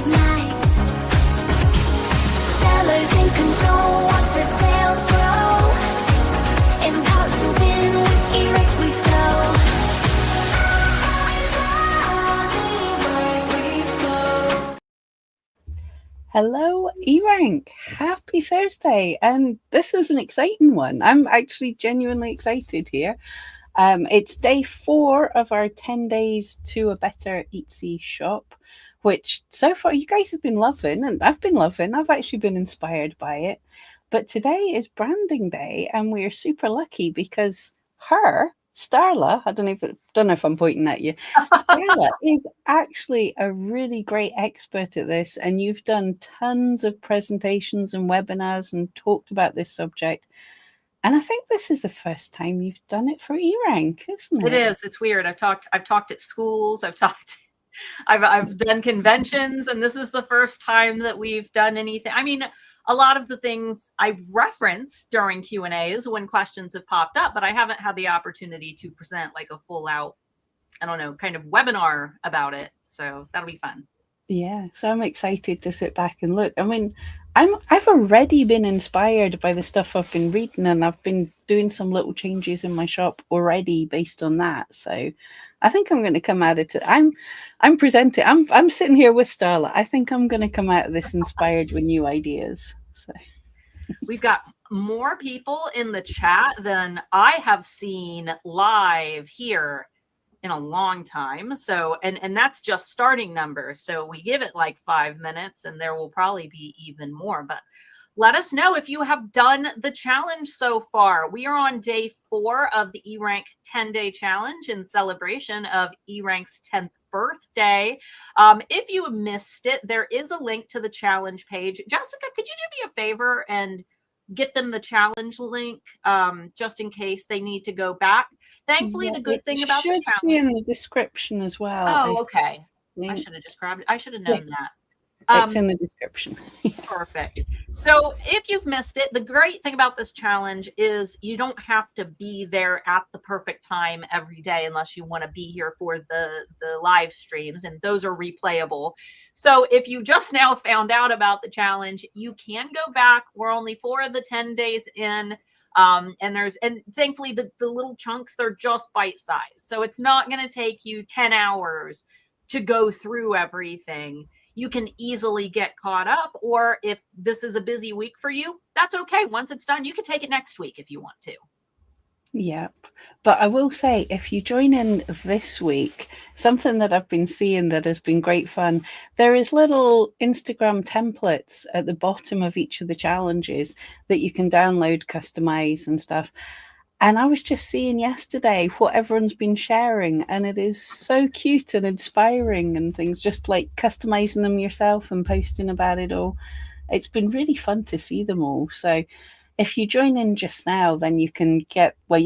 late nights. Sellers in control, watch their sales grow. Empowered to win with eRank we flow. Hello, eRank. Happy Thursday. And this is an exciting one. I'm actually genuinely excited here. It's day 4 of our 10 days to a better Etsy shop, which so far you guys have been loving, and I've been loving. I've actually been inspired by it. But today is branding day, and we're super lucky because Starla, I don't know if I'm pointing at you. Starla is actually a really great expert at this, and you've done tons of presentations and webinars and talked about this subject. And I think this is the first time you've done it for eRank, isn't it? It is. It's weird. I've talked at schools. I've done conventions, and this is the first time that we've done anything. I mean, a lot of the things I reference during Q&As when questions have popped up, but I haven't had the opportunity to present like a full out, I don't know, kind of webinar about it. So that'll be fun. Yeah, so I'm excited to sit back and look. I mean, I've already been inspired by the stuff I've been reading, and I've been doing some little changes in my shop already based on that. So I think I'm going to come at it. I'm presenting. I'm sitting here with Starla. I think I'm going to come out of this inspired with new ideas. So we've got more people in the chat than I have seen live here in a long time. So, and that's just starting numbers. So we give it like 5 minutes and there will probably be even more, but let us know if you have done the challenge so far. We are on day 4 of the eRank 10-day challenge in celebration of eRank's 10th birthday. If you missed it, there is a link to the challenge page. Jessica, could you do me a favor and get them the challenge link just in case they need to go back? Thankfully, the good thing about the challenge should be in the description as well. Oh, okay. I should have just grabbed it. I should have known that. It's in the description. Perfect. So if you've missed it, the great thing about this challenge is you don't have to be there at the perfect time every day unless you want to be here for the live streams, and those are replayable. So if you just now found out about the challenge, you can go back. We're only 4 of the 10 days in. And thankfully the little chunks, they're just bite size. So it's not going to take you 10 hours to go through everything. You can easily get caught up, or if this is a busy week for you, that's okay. Once it's done, you can take it next week if you want to. Yep. But I will say, if you join in this week, something that I've been seeing that has been great fun, there is little Instagram templates at the bottom of each of the challenges that you can download, customize and stuff. And I was just seeing yesterday what everyone's been sharing, and it is so cute and inspiring and things, just like customizing them yourself and posting about it all. It's been really fun to see them all. So if you join in just now, then you can get those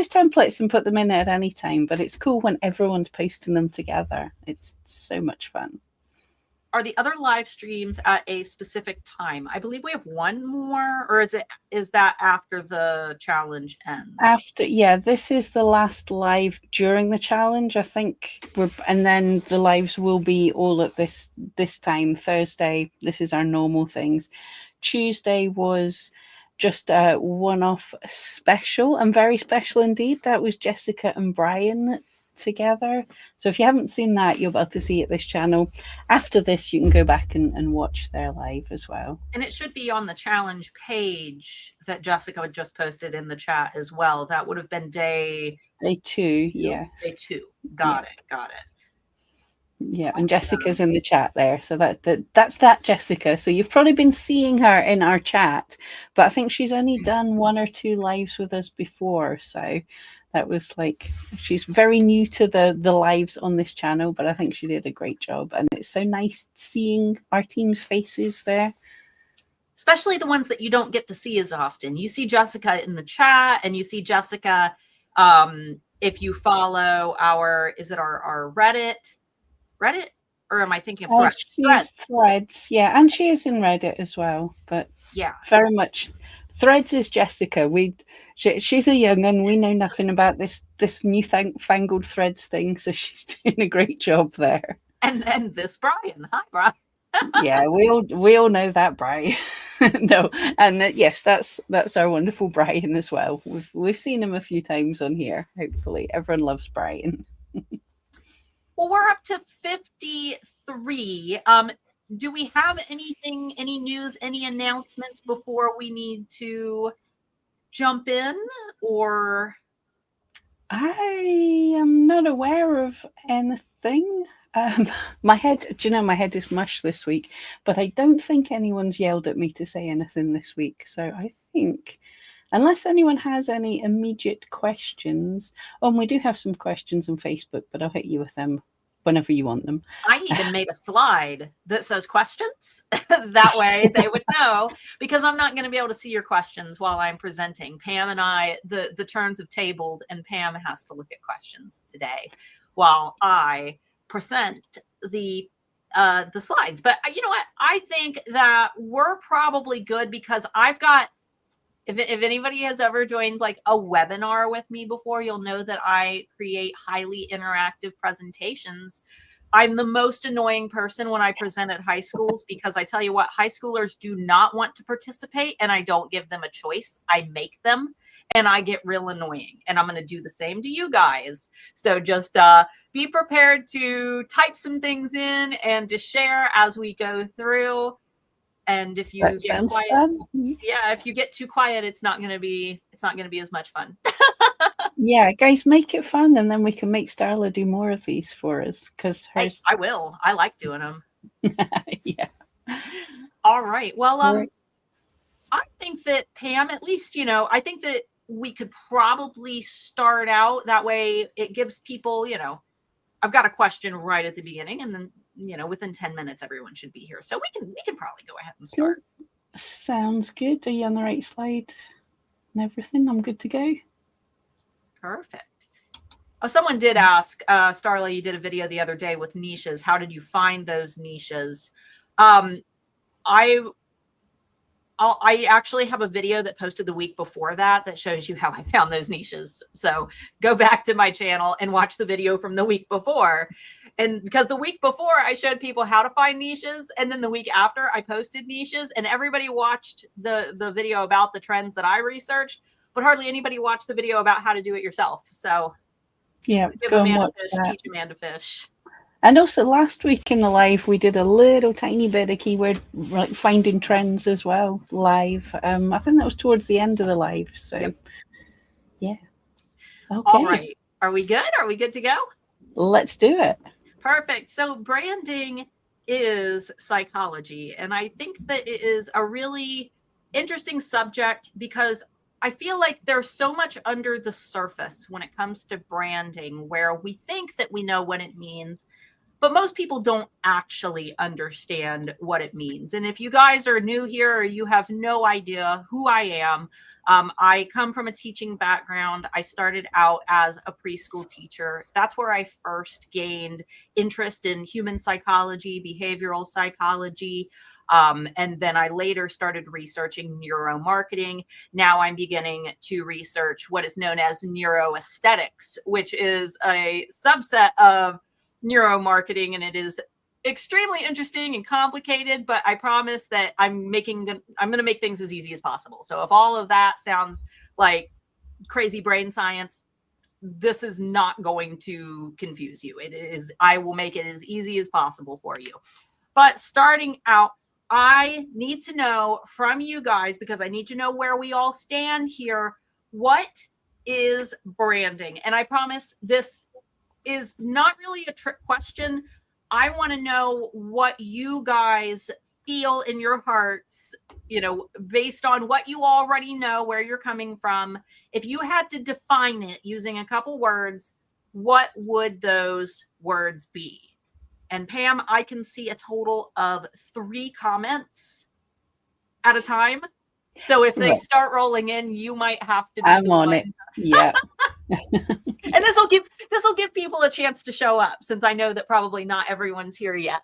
templates and put them in at any time. But it's cool when everyone's posting them together. It's so much fun. Are the other live streams at a specific time? I believe we have one more, or is that after the challenge ends? This is the last live during the challenge. I think and then the lives will be all at this time. Thursday, this is our normal things. Tuesday was just a one-off special, and very special indeed. That was Jessica and Brian together. So if you haven't seen that, you're about to see it this channel. After this, you can go back and watch their live as well. And it should be on the challenge page that Jessica had just posted in the chat as well. That would have been day 2. Yes. Day 2. Got it. Yeah, and Jessica's in the chat there. So that's Jessica. So you've probably been seeing her in our chat, but I think she's only done 1 or 2 lives with us before. So that was like, she's very new to the lives on this channel, but I think she did a great job. And it's so nice seeing our team's faces there. Especially the ones that you don't get to see as often. You see Jessica in the chat, and you see Jessica if you follow our Reddit, or am I thinking of Threads? Threads, yeah, and she is in Reddit as well. But yeah, very much Threads is Jessica. She's a young un. We know nothing about this new fangled Threads thing, so she's doing a great job there. And then this Brian. Hi, Brian. Yeah, we all know that Brian. No, and yes, that's our wonderful Brian as well. We've seen him a few times on here. Hopefully, everyone loves Brian. Well, we're up to 53. Do we have anything, any news, any announcements before we need to jump in, or? I am not aware of anything. My head, do you know, my head is mush this week, but I don't think anyone's yelled at me to say anything this week. So I think, unless anyone has any immediate questions, and we do have some questions on Facebook, but I'll hit you with them whenever you want them. I even made a slide that says questions. That way they would know, because I'm not going to be able to see your questions while I'm presenting. Pam and I, the turns have tabled, and Pam has to look at questions today while I present the slides. But you know what? I think that we're probably good, because I've got, if anybody has ever joined like a webinar with me before, you'll know that I create highly interactive presentations. I'm the most annoying person when I present at high schools, because I tell you what, high schoolers do not want to participate, and I don't give them a choice. I make them, and I get real annoying, and I'm going to do the same to you guys. So just be prepared to type some things in and to share as we go through. And if you get quiet, fun. yeah, if you get too quiet, it's not going to be as much fun. Yeah, guys, make it fun, and then we can make Starla do more of these for us, because hers. I will. I like doing them. Yeah. All right. Well, Right. I think that Pam, at least, you know, I think that we could probably start out that way. It gives people, you know, I've got a question right at the beginning, and then, you know, within 10 minutes, everyone should be here. So we can probably go ahead and start. Sounds good. Are you on the right slide and everything? I'm good to go. Perfect. Oh, someone did ask, Starla, you did a video the other day with niches. How did you find those niches? I actually have a video that posted the week before that shows you how I found those niches. So go back to my channel and watch the video from the week before. And because the week before I showed people how to find niches, and then the week after I posted niches, and everybody watched the video about the trends that I researched, but hardly anybody watched the video about how to do it yourself. So yeah, give go a and man watch a fish, that. teach a man to fish. And also last week in the live, we did a little tiny bit of keyword like finding trends as well live. I think that was towards the end of the live. So Yep. Yeah. Okay. All right. Are we good? Are we good to go? Let's do it. Perfect. So branding is psychology. And I think that it is a really interesting subject, because I feel like there's so much under the surface when it comes to branding, where we think that we know what it means, but most people don't actually understand what it means. And if you guys are new here, or you have no idea who I am, I come from a teaching background. I started out as a preschool teacher. That's where I first gained interest in human psychology, behavioral psychology. And then I later started researching neuromarketing. Now I'm beginning to research what is known as neuroaesthetics, which is a subset of neuromarketing, and it is extremely interesting and complicated, but I promise that I'm going to make things as easy as possible. So if all of that sounds like crazy brain science, this is not going to confuse you. I will make it as easy as possible for you. But starting out, I need to know from you guys, because I need to know where we all stand here. What is branding? And I promise this is not really a trick question. I want to know what you guys feel in your hearts, you know, based on what you already know, where you're coming from. If you had to define it using a couple words, what would those words be? And Pam, I can see a total of 3 comments at a time. So if they start rolling in, you might have to be I'm on it. Yeah. And this will give people a chance to show up, since I know that probably not everyone's here yet.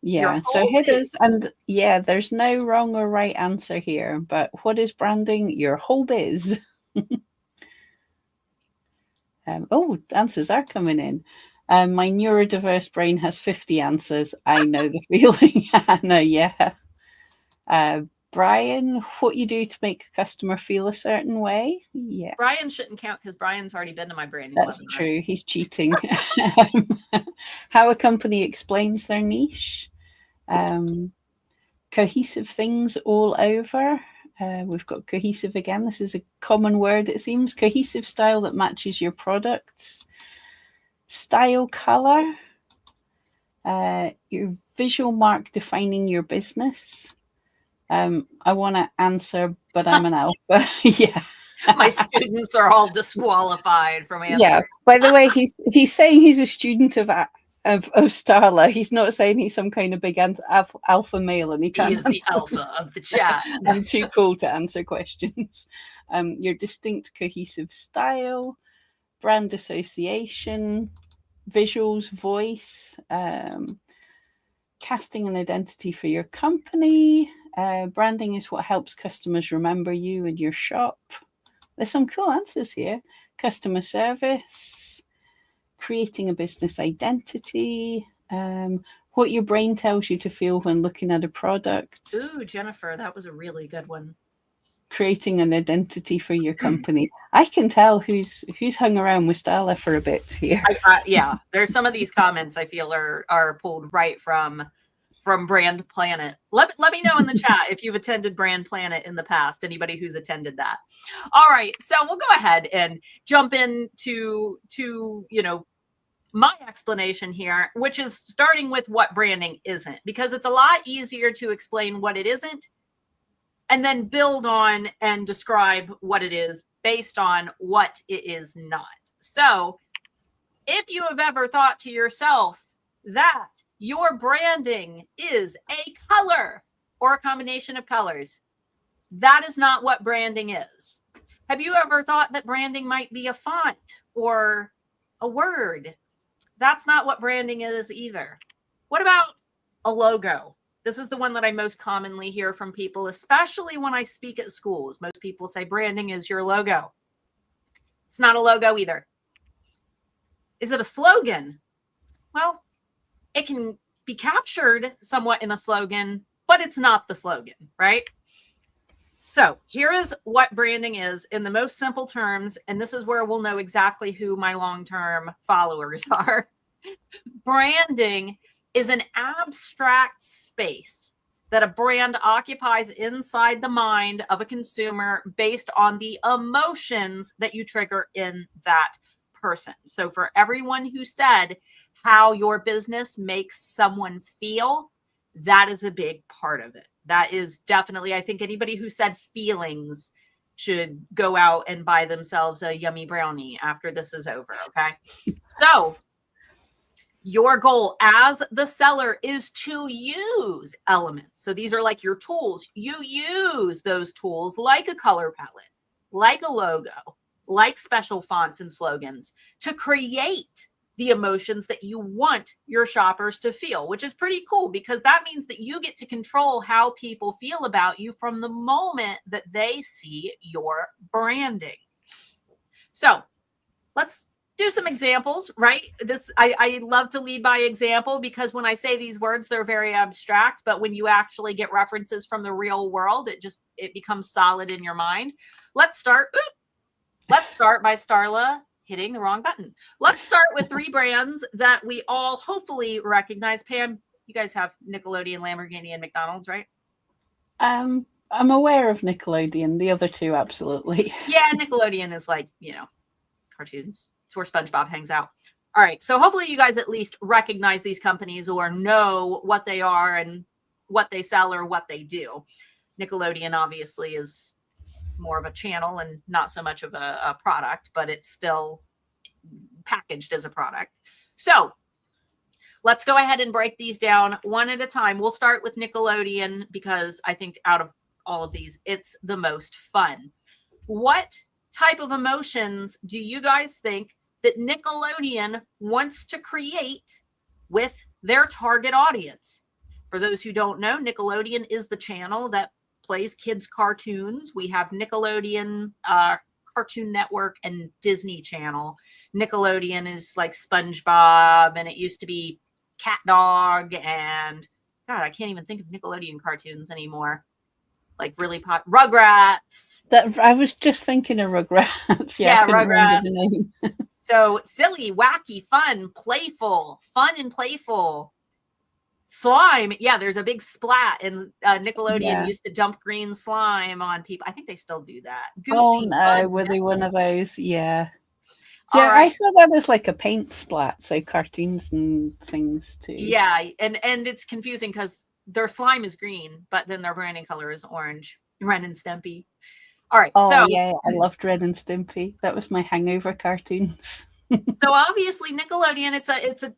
Yeah. So hit us, and yeah, there's no wrong or right answer here. But what is branding? Your whole biz. Answers are coming in. My neurodiverse brain has 50 answers. I know the feeling. Anna, yeah. Brian, what you do to make a customer feel a certain way? Yeah, Brian shouldn't count because Brian's already been to my branding that's webinars. true. He's cheating. How a company explains their niche. Cohesive things all over. We've got cohesive again. This is a common word, it seems. Cohesive style that matches your products. Style color. Your visual mark defining your business. I want to answer, but I'm an alpha. Yeah. My students are all disqualified from answering. Yeah. By the way, he's saying he's a student of Starla. He's not saying he's some kind of big alpha male, and he can't. He is the alpha of the chat. I'm too cool to answer questions. Your distinct cohesive style, brand association, visuals, voice, casting an identity for your company. Branding is what helps customers remember you and your shop. There's some cool answers here. Customer service, creating a business identity, what your brain tells you to feel when looking at a product. Ooh, Jennifer, that was a really good one. Creating an identity for your company. I can tell who's hung around with Starla for a bit here. Yeah, there's some of these comments I feel are pulled right from Brand Planet. Let me know in the chat if you've attended Brand Planet in the past, anybody who's attended that. All right, so we'll go ahead and jump into my explanation here, which is starting with what branding isn't, because it's a lot easier to explain what it isn't and then build on and describe what it is based on what it is not. So if you have ever thought to yourself that your branding is a color or a combination of colors, that is not what branding is. Have you ever thought that branding might be a font or a word? That's not what branding is either. What about a logo? This is the one that I most commonly hear from people, especially when I speak at schools. Most people say branding is your logo. It's not a logo either. Is it a slogan? Well, it can be captured somewhat in a slogan, but it's not the slogan, right? So here is what branding is in the most simple terms, and this is where we'll know exactly who my long-term followers are. Branding is an abstract space that a brand occupies inside the mind of a consumer based on the emotions that you trigger in that person. So for everyone who said how your business makes someone feel, that is a big part of it. That is definitely, I think anybody who said feelings should go out and buy themselves a yummy brownie after this is over, okay? So your goal as the seller is to use elements. So these are like your tools. You use those tools like a color palette, like a logo, like special fonts and slogans to create the emotions that you want your shoppers to feel, which is pretty cool because that means that you get to control how people feel about you from the moment that they see your branding. So let's do some examples, right? I love to lead by example because when I say these words, they're very abstract, but when you actually get references from the real world, it becomes solid in your mind. Let's start by Starla hitting the wrong button. Let's start with 3 brands that we all hopefully recognize. Pam, you guys have Nickelodeon, Lamborghini, and McDonald's, right? I'm aware of Nickelodeon. The other 2, absolutely. Yeah, Nickelodeon is like, cartoons. It's where SpongeBob hangs out. All right. So hopefully you guys at least recognize these companies or know what they are and what they sell or what they do. Nickelodeon obviously is more of a channel and not so much of a product, but it's still packaged as a product. So let's go ahead and break these down one at a time. We'll start with Nickelodeon because I think out of all of these, it's the most fun. What type of emotions do you guys think that Nickelodeon wants to create with their target audience? For those who don't know, Nickelodeon is the channel that plays kids cartoons. We have Nickelodeon Cartoon Network and Disney Channel. Nickelodeon is like SpongeBob, and it used to be Cat Dog, and God, I can't even think of Nickelodeon cartoons anymore. Like really Rugrats. That I was just thinking of Rugrats. Yeah, Yeah, I couldn't remember Rugrats. the name. So silly, wacky, fun, playful, fun and playful. Slime. Yeah, there's a big splat, and Nickelodeon Yeah. used to dump green slime on people. I think they still do that. Oh Goofy, no, fun, were they one of those? Yeah. All Yeah, I right. saw that as like a paint splat, so cartoons and things too. Yeah, and it's confusing because their slime is green, but then their branding color is orange. Ren and Stimpy. All right, Oh so yeah, I loved Ren and Stimpy. That was my hangover cartoons. so obviously Nickelodeon,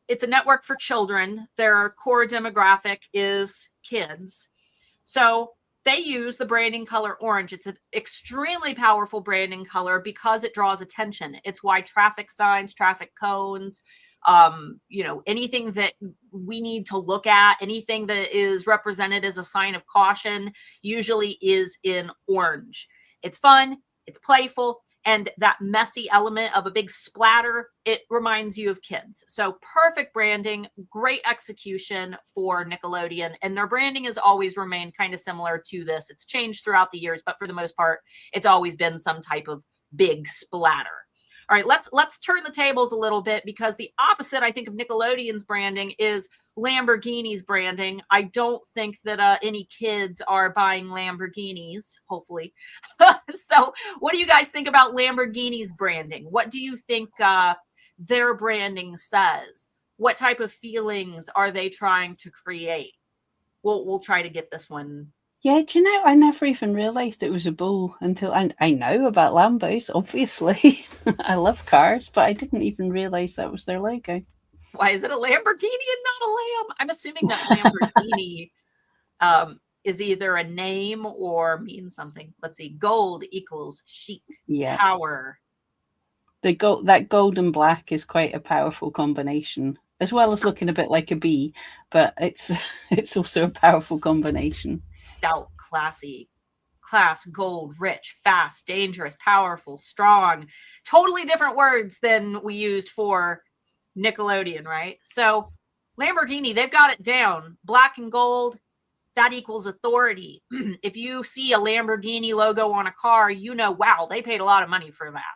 it's a network for children. Their core demographic is kids. So they use the branding color orange. It's an extremely powerful branding color because it draws attention. It's why traffic signs, traffic cones, anything that we need to look at, anything that is represented as a sign of caution usually is in orange. It's fun, it's playful, and that messy element of a big splatter, it reminds you of kids. So perfect branding, great execution for Nickelodeon, and their branding has always remained kind of similar to this. It's changed throughout the years, but for the most part, it's always been some type of big splatter. All right, let's turn the tables a little bit, because the opposite, I think, of Nickelodeon's branding is Lamborghini's branding. I don't think that any kids are buying Lamborghinis, hopefully. So what do you guys think about Lamborghini's branding? What do you think their branding says? What type of feelings are they trying to create? We'll try to get this one. Yeah, do you know, I never even realised it was a bull until I know about Lambos, obviously. I love cars, but I didn't even realise that was their logo. Why is it a Lamborghini and not a lamb? I'm assuming that Lamborghini is either a name or means something. Let's see. Gold equals chic, Yeah. power. That gold and black is quite a powerful combination, as well as looking a bit like a bee, but it's also a powerful combination. Stout, classy, class, gold, rich, fast, dangerous, powerful, strong. Totally different words than we used for Nickelodeon, right? So Lamborghini, they've got it down. Black and gold, that equals authority. If you see a Lamborghini logo on a car, you know, wow, they paid a lot of money for that.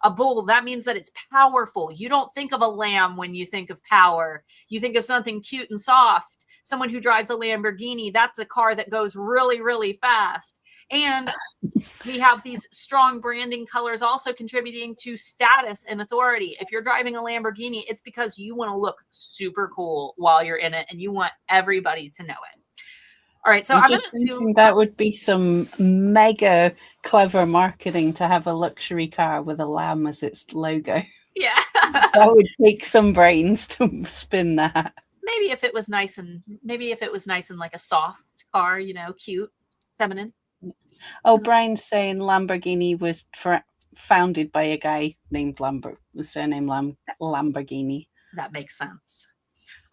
A bull, that means that it's powerful. You don't think of a lamb when you think of power. You think of something cute and soft. Someone who drives a Lamborghini, that's a car that goes really, really fast. And we have these strong branding colors also contributing to status and authority. If you're driving a Lamborghini, it's because you want to look super cool while you're in it, and you want everybody to know it. All right, so I'm just going to thinking that would be some mega clever marketing to have a luxury car with a lamb as its logo. Yeah. That would take some brains to spin that. Maybe if it was nice and like a soft car, you know, cute, feminine. Oh, Brian's saying Lamborghini was founded by a guy named Lambert, the surname Lamborghini. That makes sense.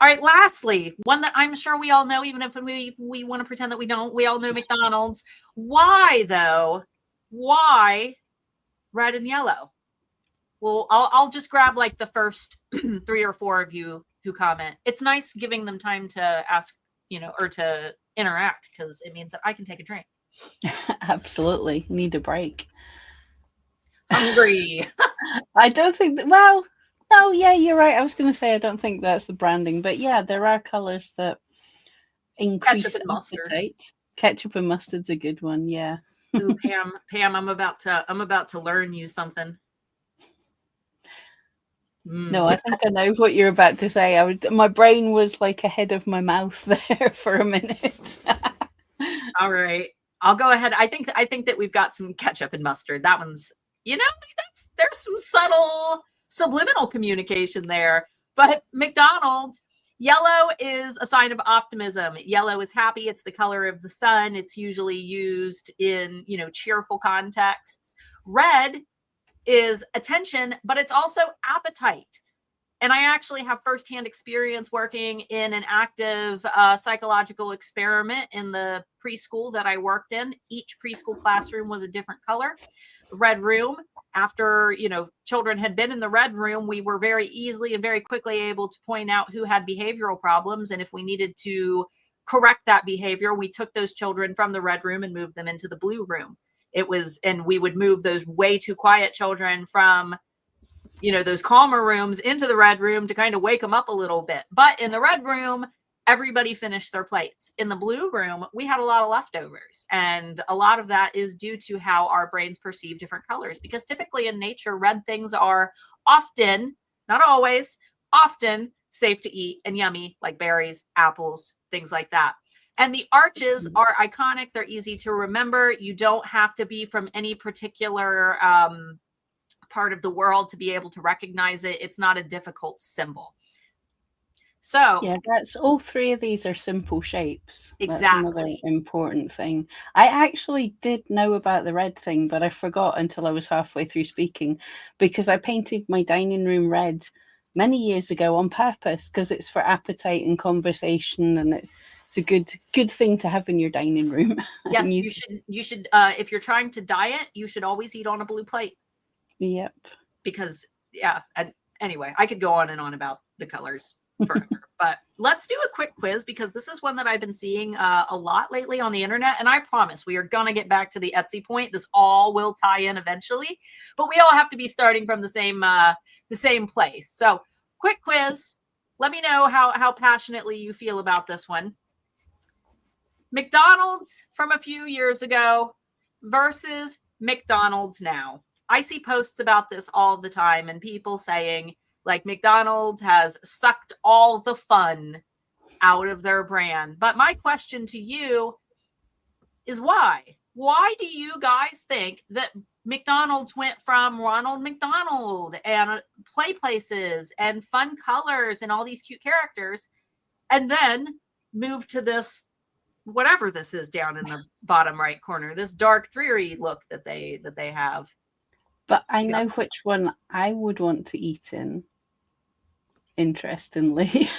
All right, lastly, one that I'm sure we all know, even if we want to pretend that we don't, we all know McDonald's. Why, though? Why red and yellow? Well, I'll just grab like the first 3 or 4 of you who comment. It's nice giving them time to ask, or to interact, because it means that I can take a drink. Absolutely. Need a break. Hungry. I don't think that, well, no, yeah, you're right. I was going to say, I don't think that's the branding, but yeah, there are colors that increase Ketchup and mustard. appetite. Ketchup and mustard's a good one. Yeah. Ooh, Pam, I'm about to learn you something. No, I think I know what you're about to say. My brain was like ahead of my mouth there for a minute. All right, I'll go ahead. I think that we've got some ketchup and mustard. That one's, there's some subtle subliminal communication there. But McDonald's, yellow is a sign of optimism. Yellow is happy. It's the color of the sun. It's usually used in, cheerful contexts. Red is attention, but it's also appetite. And I actually have firsthand experience working in an active psychological experiment in the preschool that I worked in. Each preschool classroom was a different color. The red room after, children had been in the red room, we were very easily and very quickly able to point out who had behavioral problems. And if we needed to correct that behavior, we took those children from the red room and moved them into the blue room. And we would move those way too quiet children from, those calmer rooms into the red room to kind of wake them up a little bit. But in the red room, everybody finished their plates. In the blue room, we had a lot of leftovers. And a lot of that is due to how our brains perceive different colors. Because typically in nature, red things are often, not always, often safe to eat and yummy, like berries, apples, things like that. And the arches are iconic. They're easy to remember. You don't have to be from any particular part of the world to be able to recognize it. It's not a difficult symbol. So yeah, that's all three of these are simple shapes. Exactly. That's another important thing. I actually did know about the red thing, but I forgot until I was halfway through speaking, because I painted my dining room red many years ago on purpose, because it's for appetite and conversation, and it's a good thing to have in your dining room. Yes, you should if you're trying to diet, you should always eat on a blue plate. Yep. Because anyway, I could go on and on about the colors forever. But let's do a quick quiz, because this is one that I've been seeing a lot lately on the internet. And I promise we are going to get back to the Etsy point. This all will tie in eventually, but we all have to be starting from the same place. So quick quiz. Let me know how passionately you feel about this one. McDonald's from a few years ago versus McDonald's now. I see posts about this all the time, and people saying, like, McDonald's has sucked all the fun out of their brand. But my question to you is why? Why do you guys think that McDonald's went from Ronald McDonald and play places and fun colors and all these cute characters, and then moved to this, whatever this is down in the bottom right corner, this dark, dreary look that they have? But I know which one I would want to eat in, interestingly.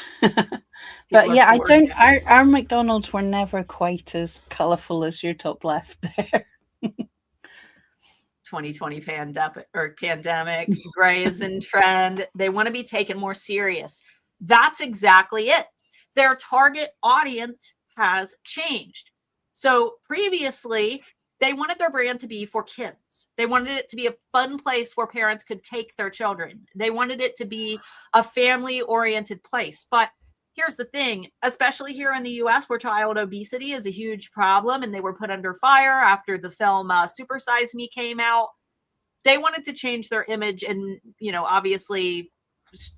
But yeah, I don't. Our McDonald's were never quite as colourful as your top left there. 2020 pandemic, gray is in trend. They want to be taken more serious. That's exactly it. Their target audience has changed. So previously, they wanted their brand to be for kids. They wanted it to be a fun place where parents could take their children. They wanted it to be a family-oriented place. But here's the thing, especially here in the US, where child obesity is a huge problem, and they were put under fire after the film Super Size Me came out. They wanted to change their image and, obviously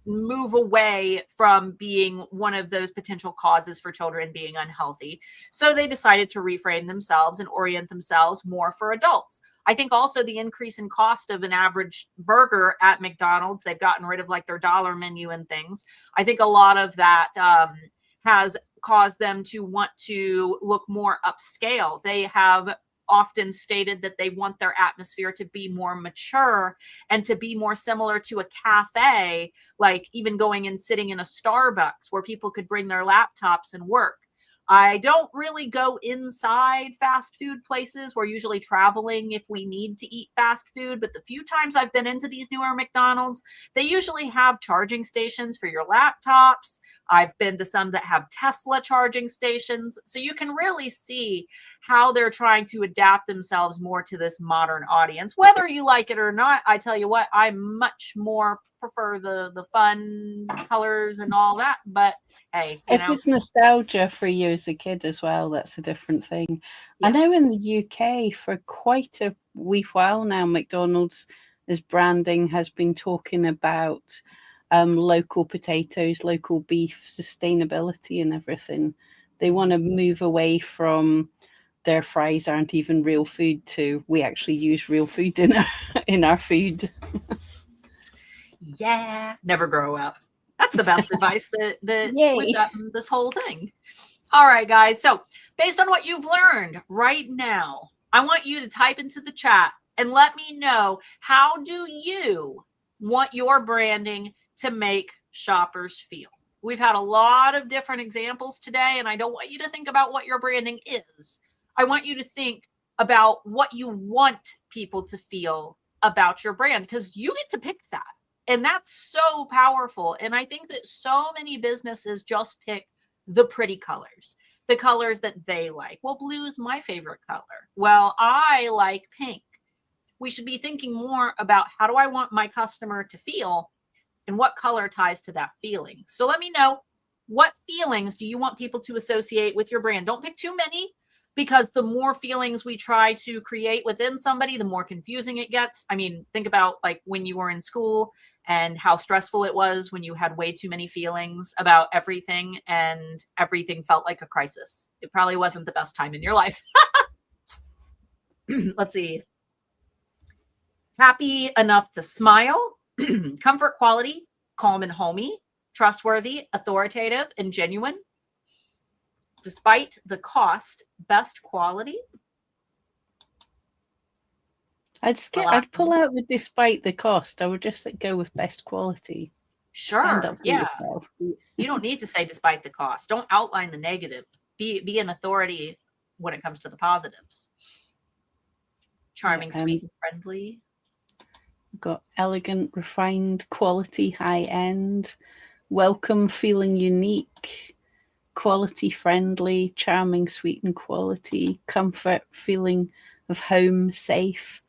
move away from being one of those potential causes for children being unhealthy. So they decided to reframe themselves and orient themselves more for adults. I think also the increase in cost of an average burger at McDonald's, they've gotten rid of like their dollar menu and things. I think a lot of that has caused them to want to look more upscale. They have often stated that they want their atmosphere to be more mature and to be more similar to a cafe, like even going and sitting in a Starbucks where people could bring their laptops and work. I don't really go inside fast food places. We're usually traveling if we need to eat fast food. But the few times I've been into these newer McDonald's, they usually have charging stations for your laptops. I've been to some that have Tesla charging stations. So you can really see how they're trying to adapt themselves more to this modern audience. Whether you like it or not, I tell you what, I much more prefer the fun colors and all that. But hey, if it's nostalgia for you as a kid as well, that's a different thing. Yes. I know in the UK for quite a wee while now, McDonald's as branding has been talking about local potatoes, local beef, sustainability and everything. They want to move away from their fries aren't even real food to we actually use real food in our food. Yeah, never grow up. That's the best advice that we've gotten this whole thing. All right, guys. So based on what you've learned right now, I want you to type into the chat and let me know, how do you want your branding to make shoppers feel? We've had a lot of different examples today, and I don't want you to think about what your branding is. I want you to think about what you want people to feel about your brand, because you get to pick that. And that's so powerful. And I think that so many businesses just pick the pretty colors, the colors that they like. Well, blue's my favorite color. Well, I like pink. We should be thinking more about, how do I want my customer to feel and what color ties to that feeling? So let me know, what feelings do you want people to associate with your brand? Don't pick too many, because the more feelings we try to create within somebody, the more confusing it gets. I mean, think about like when you were in school and how stressful it was when you had way too many feelings about everything and everything felt like a crisis. It probably wasn't the best time in your life. Let's see. Happy enough to smile, comfort quality, calm and homey, trustworthy, authoritative, and genuine. Despite the cost, best quality. I'd pull out the despite the cost. I would just go with best quality. Stand Sure. up for Yeah. yourself. You don't need to say despite the cost. Don't outline the negative. Be an authority when it comes to the positives. Charming, sweet, and friendly. Got elegant, refined, quality, high end, welcome, feeling unique, quality, friendly, charming, sweet, and quality, comfort, feeling of home, safe.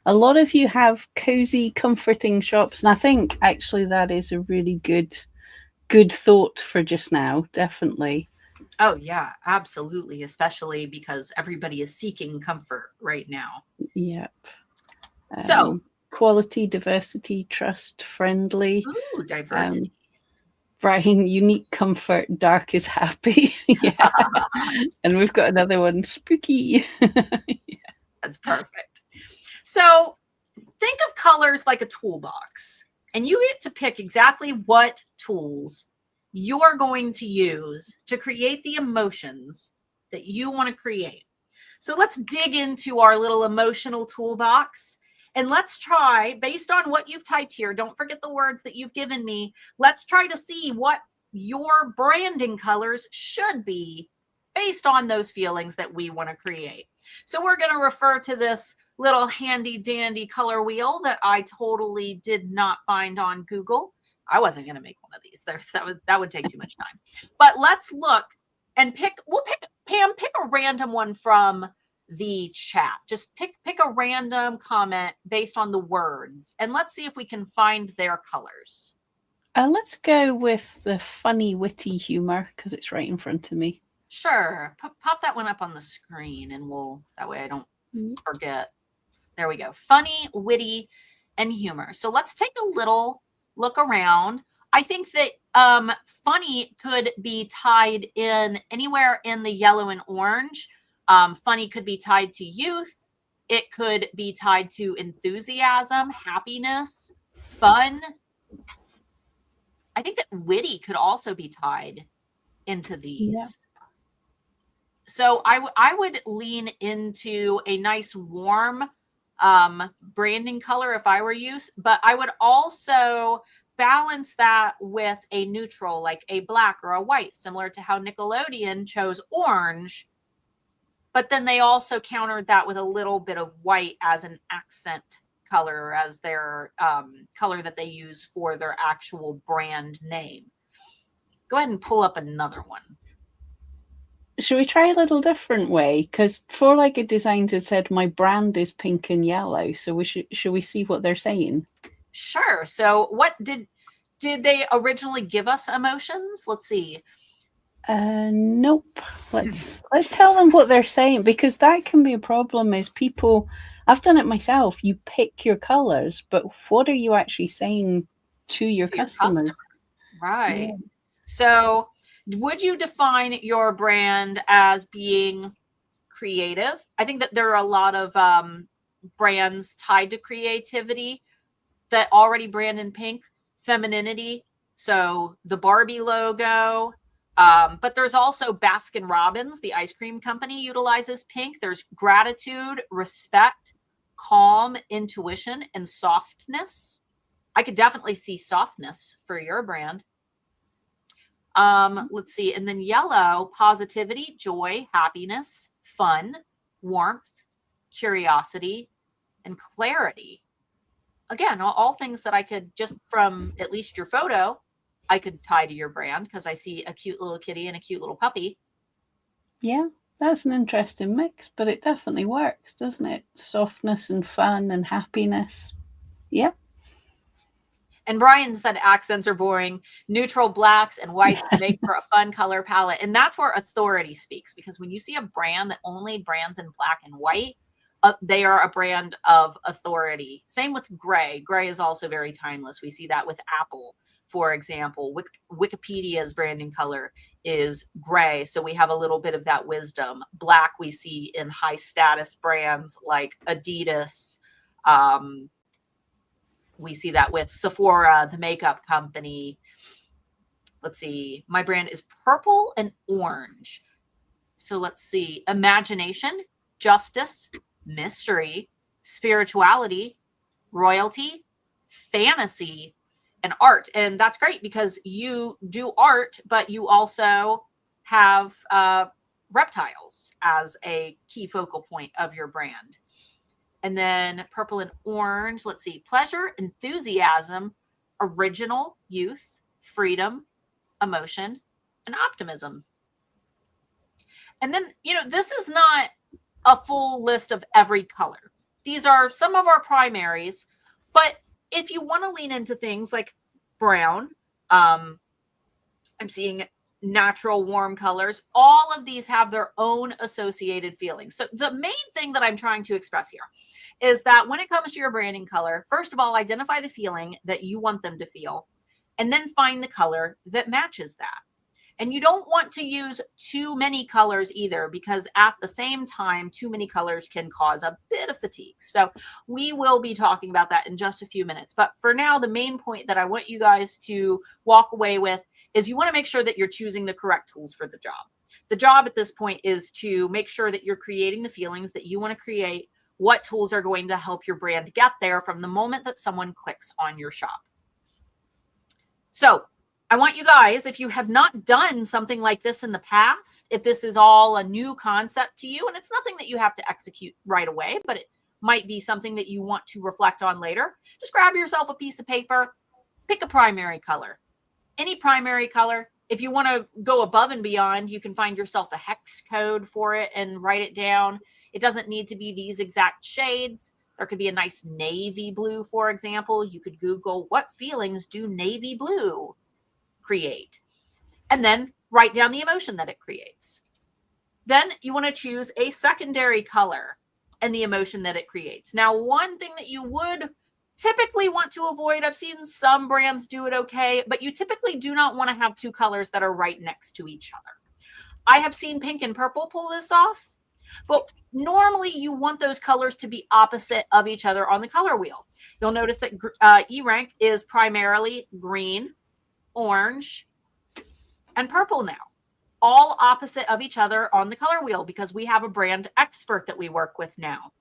A lot of you have cozy, comforting shops, and I think actually that is a really good thought for just now. Definitely. Oh yeah, absolutely. Especially because everybody is seeking comfort right now. Yep. So quality, diversity, trust, friendly. Ooh, diversity. Brian, unique, comfort, dark is happy. Yeah. And we've got another one, spooky. That's perfect. So think of colors like a toolbox, and you get to pick exactly what tools you're going to use to create the emotions that you want to create. So let's dig into our little emotional toolbox, and let's try, based on what you've typed here, don't forget the words that you've given me, let's try to see what your branding colors should be based on those feelings that we want to create. So we're going to refer to this little handy dandy color wheel that I totally did not find on Google. I wasn't going to make one of these. That would take too much time. But let's look and pick a random one from the chat. Just pick a random comment based on the words, and let's see if we can find their colors. Let's go with the funny, witty humor, because it's right in front of me. Sure. Pop that one up on the screen, and that way I don't forget. There we go. Funny, witty, and humor. So let's take a little look around. I think that funny could be tied in anywhere in the yellow and orange. Funny could be tied to youth. It could be tied to enthusiasm, happiness, fun. I think that witty could also be tied into these. Yeah. So I would lean into a nice warm branding color if I were you, but I would also balance that with a neutral, like a black or a white, similar to how Nickelodeon chose orange. But then they also countered that with a little bit of white as an accent color, as their color that they use for their actual brand name. Go ahead and pull up another one. Should we try a little different way? Because Four-Legged Designs had said my brand is pink and yellow. So should we see what they're saying? Sure. So what did they originally give us emotions? Let's see. Nope. Let's tell them what they're saying, because that can be a problem. Is people, I've done it myself. You pick your colors, but what are you actually saying to your customers? Right. Yeah. So would you define your brand as being creative? I think that there are a lot of brands tied to creativity that already brand in pink. Femininity, so the Barbie logo. But there's also Baskin Robbins, the ice cream company, utilizes pink. There's gratitude, respect, calm, intuition, and softness. I could definitely see softness for your brand. Let's see. And then yellow, positivity, joy, happiness, fun, warmth, curiosity, and clarity. again, all things that I could just from at least your photo, I could tie to your brand because I see a cute little kitty and a cute little puppy. Yeah, that's an interesting mix, but it definitely works, doesn't it? Softness and fun and happiness. Yeah. And Brian said accents are boring. Neutral blacks and whites make for a fun color palette. And that's where authority speaks, because when you see a brand that only brands in black and white, they are a brand of authority. Same with gray. Gray is also very timeless. We see that with Apple, for example. Wikipedia's branding color is gray. So we have a little bit of that wisdom. Black we see in high status brands like Adidas. We see that with Sephora, the makeup company. Let's see. My brand is purple and orange. So let's see. Imagination, justice, mystery, spirituality, royalty, fantasy, and art. And that's great because you do art, but you also have reptiles as a key focal point of your brand. And then purple and orange, let's see, pleasure, enthusiasm, original, youth, freedom, emotion, and optimism. And then, this is not a full list of every color. These are some of our primaries, but if you want to lean into things like brown, I'm seeing natural warm colors. All of these have their own associated feelings. So the main thing that I'm trying to express here is that when it comes to your branding color, first of all, identify the feeling that you want them to feel, and then find the color that matches that. And you don't want to use too many colors either, because at the same time, too many colors can cause a bit of fatigue. So we will be talking about that in just a few minutes. But for now, the main point that I want you guys to walk away with is you want to make sure that you're choosing the correct tools for the job. The job at this point is to make sure that you're creating the feelings that you want to create. What tools are going to help your brand get there from the moment that someone clicks on your shop? So I want you guys, if you have not done something like this in the past, if this is all a new concept to you, and it's nothing that you have to execute right away, but it might be something that you want to reflect on later, just grab yourself a piece of paper, pick a primary color. Any primary color. If you want to go above and beyond, you can find yourself a hex code for it and write it down. It doesn't need to be these exact shades. There could be a nice navy blue, for example. You could Google, what feelings do navy blue create? And then write down the emotion that it creates. Then you want to choose a secondary color and the emotion that it creates. Now, one thing that you would typically want to avoid, I've seen some brands do it okay, but you typically do not want to have two colors that are right next to each other. I have seen pink and purple pull this off, but normally you want those colors to be opposite of each other on the color wheel. You'll notice that eRank is primarily green, orange, and purple now, all opposite of each other on the color wheel because we have a brand expert that we work with now.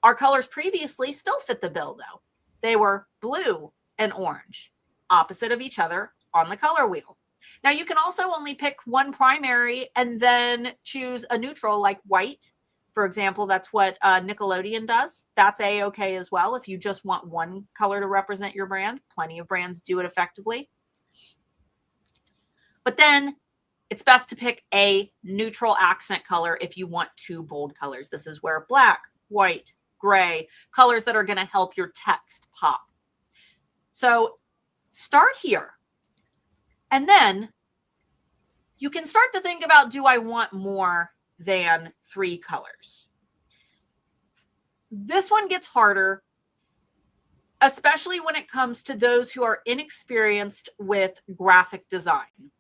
Our colors previously still fit the bill though. They were blue and orange, opposite of each other on the color wheel. Now you can also only pick one primary and then choose a neutral like white. For example, that's what Nickelodeon does. That's A-okay as well. If you just want one color to represent your brand, plenty of brands do it effectively. But then it's best to pick a neutral accent color if you want two bold colors. This is where black, white, gray, colors that are going to help your text pop. So start here. And then you can start to think about, do I want more than 3 colors? This one gets harder, especially when it comes to those who are inexperienced with graphic design.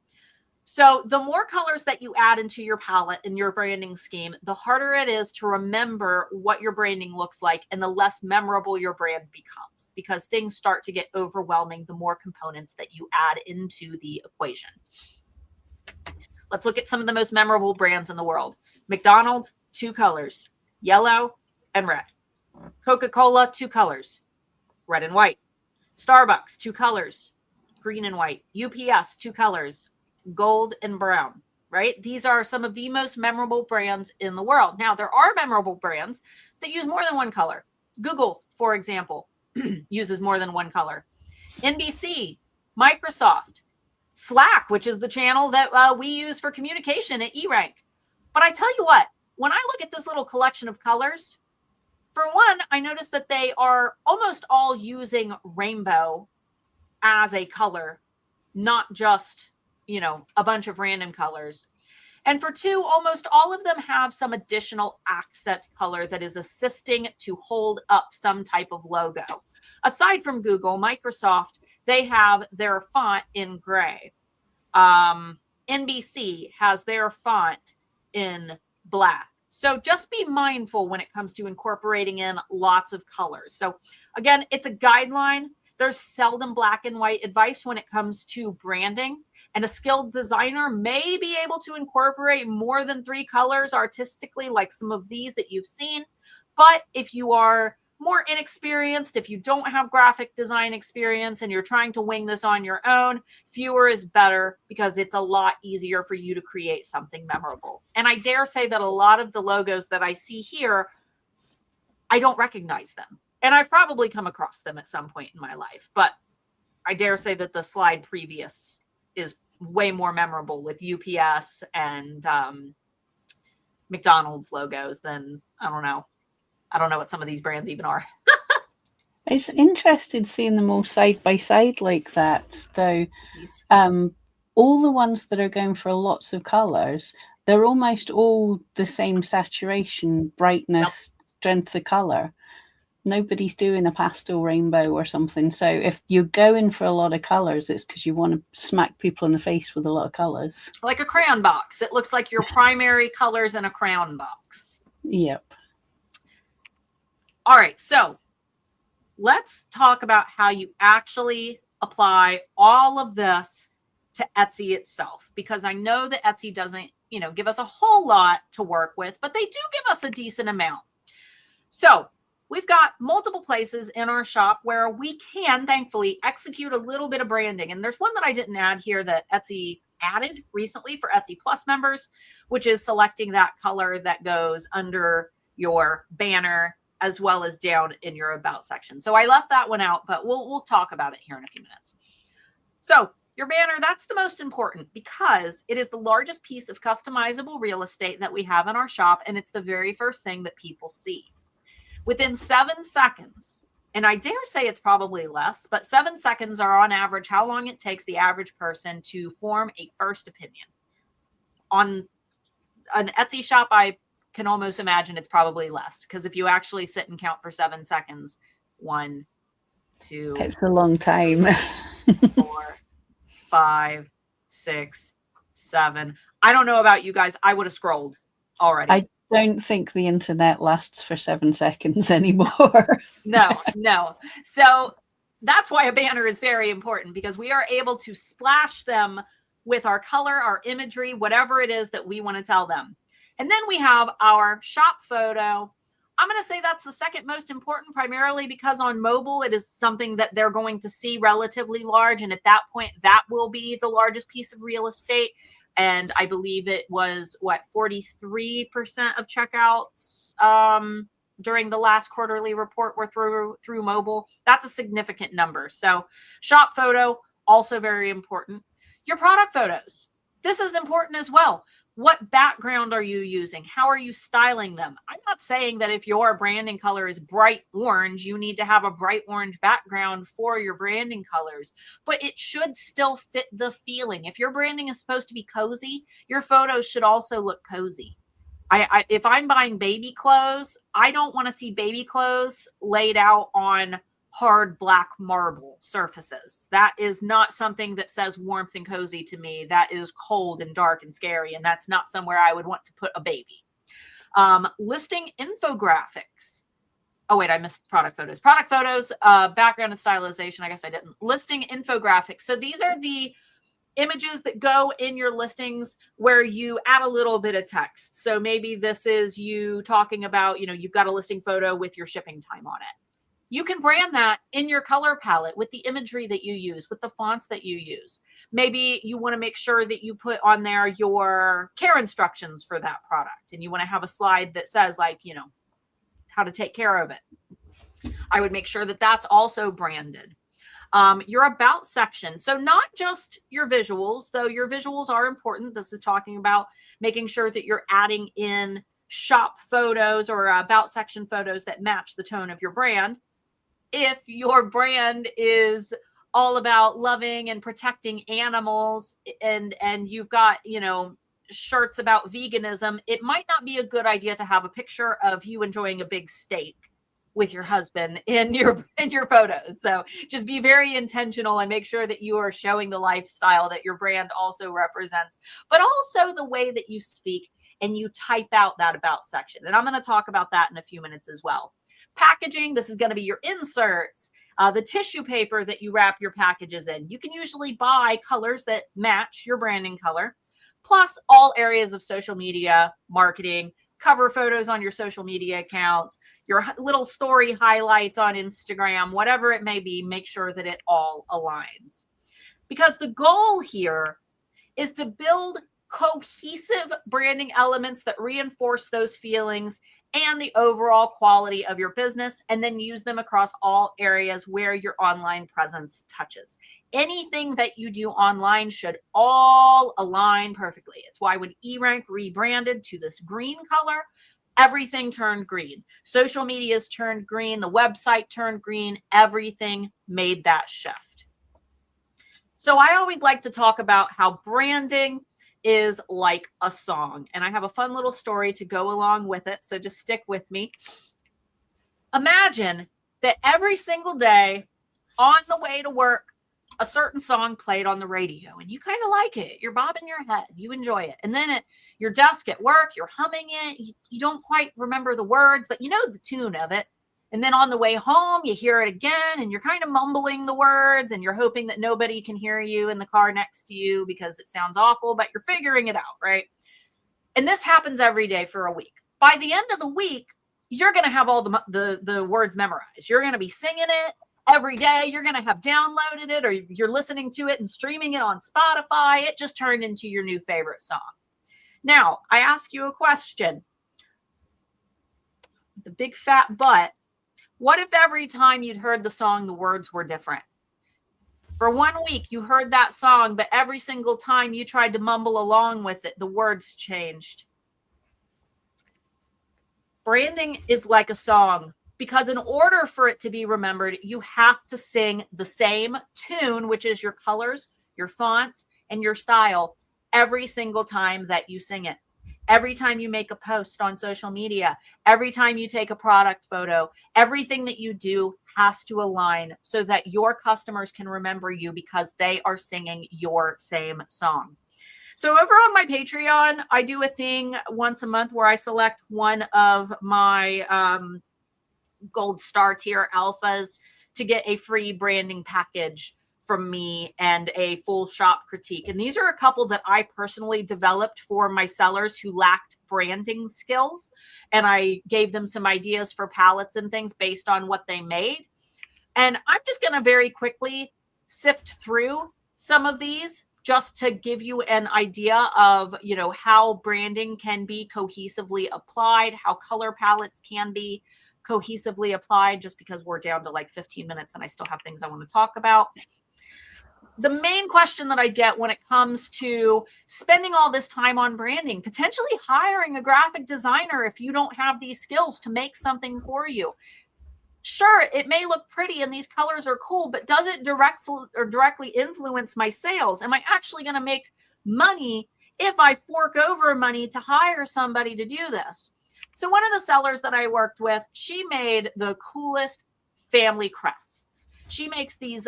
So the more colors that you add into your palette and your branding scheme, the harder it is to remember what your branding looks like and the less memorable your brand becomes, because things start to get overwhelming the more components that you add into the equation. Let's look at some of the most memorable brands in the world. McDonald's, 2 colors, yellow and red. Coca-Cola, 2 colors, red and white. Starbucks, 2 colors, green and white. UPS, 2 colors, gold and brown, right? These are some of the most memorable brands in the world. Now, there are memorable brands that use more than one color. Google, for example, uses more than one color. NBC, Microsoft, Slack, which is the channel that we use for communication at eRank. But I tell you what, when I look at this little collection of colors, for one, I notice that they are almost all using rainbow as a color, not just, you know, a bunch of random colors. And for two, almost all of them have some additional accent color that is assisting to hold up some type of logo. Aside from Google, Microsoft, they have their font in gray. NBC has their font in black. So just be mindful when it comes to incorporating in lots of colors. So again, it's a guideline. There's seldom black and white advice when it comes to branding, and a skilled designer may be able to incorporate more than 3 colors artistically, like some of these that you've seen. But if you are more inexperienced, if you don't have graphic design experience and you're trying to wing this on your own, fewer is better, because it's a lot easier for you to create something memorable. And I dare say that a lot of the logos that I see here, I don't recognize them. And I've probably come across them at some point in my life, but I dare say that the slide previous is way more memorable with UPS and McDonald's logos than, I don't know what some of these brands even are. It's interesting seeing them all side by side like that, though. All the ones that are going for lots of colors, they're almost all the same saturation, brightness, strength of color. Nobody's doing a pastel rainbow or something. So if you're going for a lot of colors, it's because you want to smack people in the face with a lot of colors. Like a crayon box. It looks like your primary colors in a crayon box. Yep. All right. So let's talk about how you actually apply all of this to Etsy itself, because I know that Etsy doesn't, you know, give us a whole lot to work with, but they do give us a decent amount. So we've got multiple places in our shop where we can, thankfully, execute a little bit of branding. And there's one that I didn't add here that Etsy added recently for Etsy Plus members, which is selecting that color that goes under your banner as well as down in your about section. So I left that one out, but we'll talk about it here in a few minutes. So your banner, that's the most important, because it is the largest piece of customizable real estate that we have in our shop, and it's the very first thing that people see. Within 7 seconds, and I dare say it's probably less, but 7 seconds are on average how long it takes the average person to form a first opinion. On an Etsy shop, I can almost imagine it's probably less, because if you actually sit and count for 7 seconds, 1, 2, it's a long time. 4, 5, 6, 7. I don't know about you guys. I would have scrolled already. I don't think the internet lasts for 7 seconds anymore. No. So that's why a banner is very important, because we are able to splash them with our color, our imagery, whatever it is that we want to tell them. And then we have our shop photo. I'm going to say that's the second most important, primarily because on mobile, it is something that they're going to see relatively large. And at that point, that will be the largest piece of real estate. And I believe it was, 43% of checkouts during the last quarterly report were through mobile. That's a significant number. So shop photo, also very important. Your product photos. This is important as well. What background are you using? How are you styling them? I'm not saying that if your branding color is bright orange, you need to have a bright orange background for your branding colors, but it should still fit the feeling. If your branding is supposed to be cozy, your photos should also look cozy. If I'm buying baby clothes, I don't want to see baby clothes laid out on hard black marble surfaces. That is not something that says warmth and cozy to me. That is cold and dark and scary, and that's not somewhere I would want to put a baby. Listing infographics. Oh, wait, I missed product photos. Product photos, background and stylization. I guess I didn't. Listing infographics. So these are the images that go in your listings where you add a little bit of text. So maybe this is you talking about, you've got a listing photo with your shipping time on it. You can brand that in your color palette with the imagery that you use, with the fonts that you use. Maybe you want to make sure that you put on there your care instructions for that product, and you want to have a slide that says, how to take care of it. I would make sure that that's also branded. Your about section. So not just your visuals, though your visuals are important. This is talking about making sure that you're adding in shop photos or about section photos that match the tone of your brand. If your brand is all about loving and protecting animals and you've got, you know, shirts about veganism, it might not be a good idea to have a picture of you enjoying a big steak with your husband in your photos. So just be very intentional and make sure that you are showing the lifestyle that your brand also represents, but also the way that you speak and you type out that about section. And I'm going to talk about that in a few minutes as well. Packaging, this is going to be your inserts, the tissue paper that you wrap your packages in. You can usually buy colors that match your branding color, plus all areas of social media marketing, cover photos on your social media accounts, your little story highlights on Instagram, whatever it may be, make sure that it all aligns. Because the goal here is to build cohesive branding elements that reinforce those feelings and the overall quality of your business, and then use them across all areas where your online presence touches. Anything that you do online should all align perfectly. It's why when eRank rebranded to this green color, everything turned green. Social media's turned green, the website turned green, everything made that shift. So I always like to talk about how branding is like a song. And I have a fun little story to go along with it. So just stick with me. Imagine that every single day on the way to work, a certain song played on the radio and you kind of like it. You're bobbing your head. You enjoy it. And then at your desk at work, you're humming it. You don't quite remember the words, but you know the tune of it. And then on the way home, you hear it again and you're kind of mumbling the words and you're hoping that nobody can hear you in the car next to you because it sounds awful, but you're figuring it out, right? And this happens every day for a week. By the end of the week, you're going to have all the words memorized. You're going to be singing it every day. You're going to have downloaded it or you're listening to it and streaming it on Spotify. It just turned into your new favorite song. Now, I ask you a question. The big fat butt. What if every time you'd heard the song, the words were different? For 1 week, you heard that song, but every single time you tried to mumble along with it, the words changed. Branding is like a song because in order for it to be remembered, you have to sing the same tune, which is your colors, your fonts, and your style every single time that you sing it. Every time you make a post on social media, every time you take a product photo, everything that you do has to align so that your customers can remember you because they are singing your same song. So over on my Patreon, I do a thing once a month where I select one of my gold star tier alphas to get a free branding package from me and a full shop critique. And these are a couple that I personally developed for my sellers who lacked branding skills. And I gave them some ideas for palettes and things based on what they made. And I'm just going to very quickly sift through some of these just to give you an idea of, you know, how branding can be cohesively applied, how color palettes can be cohesively applied, just because we're down to like 15 minutes and I still have things I want to talk about. The main question that I get when it comes to spending all this time on branding, potentially hiring a graphic designer if you don't have these skills to make something for you. Sure, it may look pretty and these colors are cool, but does it directly influence my sales? Am I actually going to make money if I fork over money to hire somebody to do this? So one of the sellers that I worked with, she made the coolest family crests. She makes these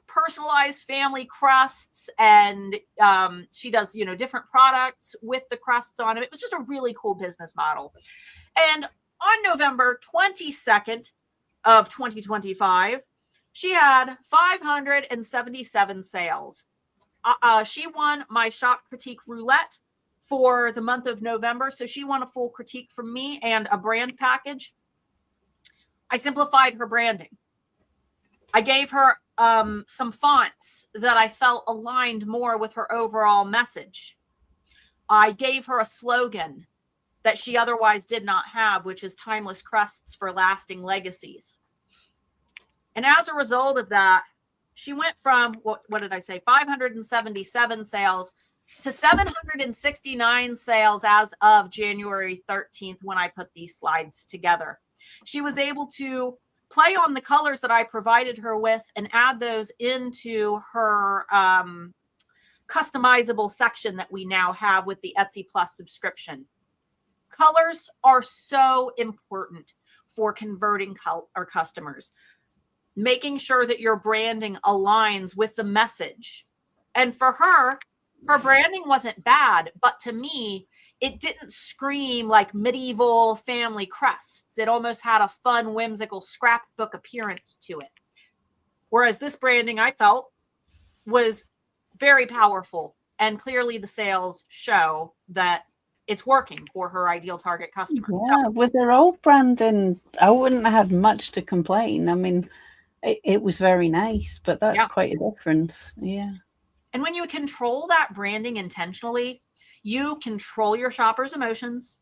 personalized family crests, and she does, you know, different products with the crests on it. It was just a really cool business model. And on November 22nd of 2025, she had 577 sales. She won my shop critique roulette for the month of November. So she won a full critique from me and a brand package. I simplified her branding. I gave her some fonts that I felt aligned more with her overall message. I gave her a slogan that she otherwise did not have, which is timeless crests for lasting legacies. And as a result of that, she went from, what did I say, 577 sales to 769 sales as of January 13th when I put these slides together. She was able to play on the colors that I provided her with and add those into her customizable section that we now have with the Etsy Plus subscription. Colors are so important for converting our customers, making sure that your branding aligns with the message. And for her, her branding wasn't bad, but to me, it didn't scream like medieval family crests. It almost had a fun, whimsical scrapbook appearance to it. Whereas this branding, I felt, was very powerful. And clearly the sales show that it's working for her ideal target customer. Yeah, so, with her old branding, I wouldn't have had much to complain. I mean, it was very nice, but that's quite a difference. Yeah. And when you control that branding intentionally, you control your shopper's emotions,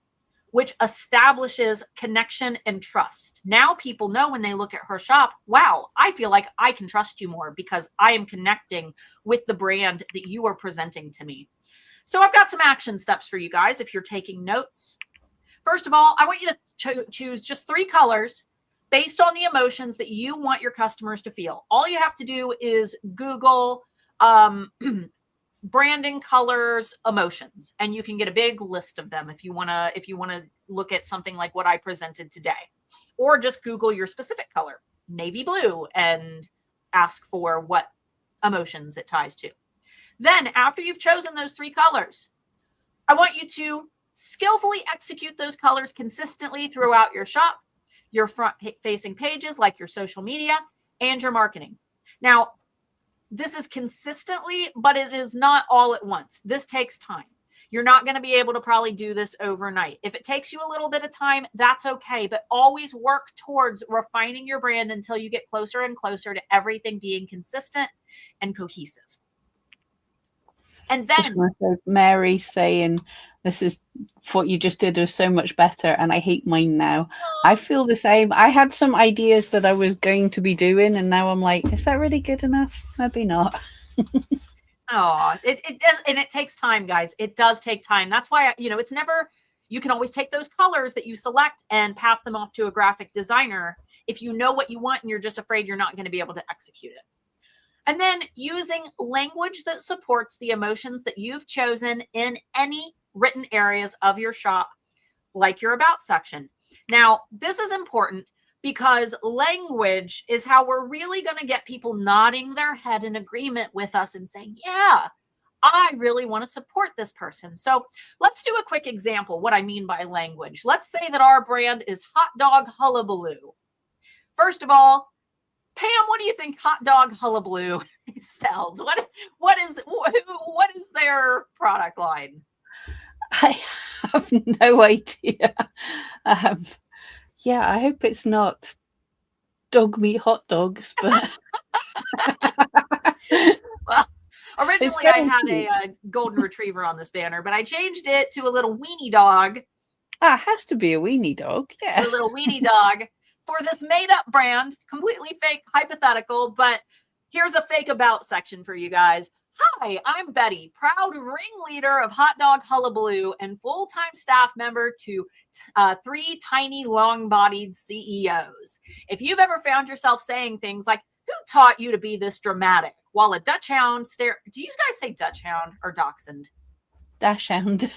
which establishes connection and trust. Now people know when they look at her shop, wow, I feel like I can trust you more because I am connecting with the brand that you are presenting to me. So I've got some action steps for you guys if you're taking notes. First of all, I want you to choose just 3 colors based on the emotions that you want your customers to feel. All you have to do is Google branding, colors, emotions, and you can get a big list of them if you want to look at something like what I presented today. Or just Google your specific color, navy blue, and ask for what emotions it ties to. Then after you've chosen those 3 colors, I want you to skillfully execute those colors consistently throughout your shop, your front-facing pages like your social media, and your marketing. Now, this is consistently, but it is not all at once. This takes time. You're not going to be able to probably do this overnight. If it takes you a little bit of time, that's okay, but always work towards refining your brand until you get closer and closer to everything being consistent and cohesive. And then Mary saying, this is what you just did was so much better and I hate mine now. I feel the same. I had some ideas that I was going to be doing and now I'm like, is that really good enough? Maybe not. Oh, it does, and it takes time, guys. It does take time. That's why, it's never, you can always take those colors that you select and pass them off to a graphic designer if you know what you want and you're just afraid you're not going to be able to execute it. And then using language that supports the emotions that you've chosen in any written areas of your shop, like your about section. Now, this is important because language is how we're really going to get people nodding their head in agreement with us and saying, yeah, I really want to support this person. So let's do a quick example, what I mean by language. Let's say that our brand is Hot Dog Hullabaloo. First of all, Pam, what do you think Hot Dog Hullabaloo sells? What is their product line? I have no idea. Yeah, I hope it's not dog meat hot dogs, but well, originally I had a golden retriever on this banner, but I changed it to a little weenie dog. It has to be a weenie dog. Yeah, to a little weenie dog for this made-up brand, completely fake, hypothetical. But here's a fake about section for you guys. Hi, I'm Betty, proud ringleader of Hot Dog Hullabaloo and full-time staff member to 3 tiny, long-bodied CEOs. If you've ever found yourself saying things like, who taught you to be this dramatic? While a Dutch hound do you guys say Dutch hound or dachshund? Dachshund.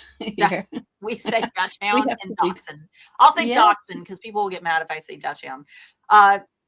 We say Dutch hound and dachshund. I'll say dachshund because people will get mad if I say Dutch hound.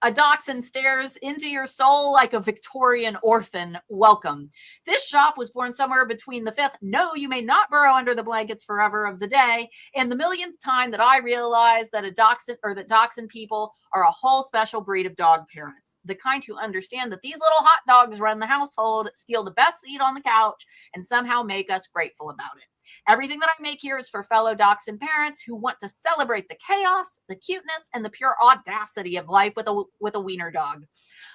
A dachshund stares into your soul like a Victorian orphan. Welcome. This shop was born somewhere between the 5th, no, you may not burrow under the blankets forever of the day, and the millionth time that I realized that that dachshund people are a whole special breed of dog parents. The kind who understand that these little hot dogs run the household, steal the best seat on the couch, and somehow make us grateful about it. Everything that I make here is for fellow dachshund parents who want to celebrate the chaos, the cuteness, and the pure audacity of life with a wiener dog.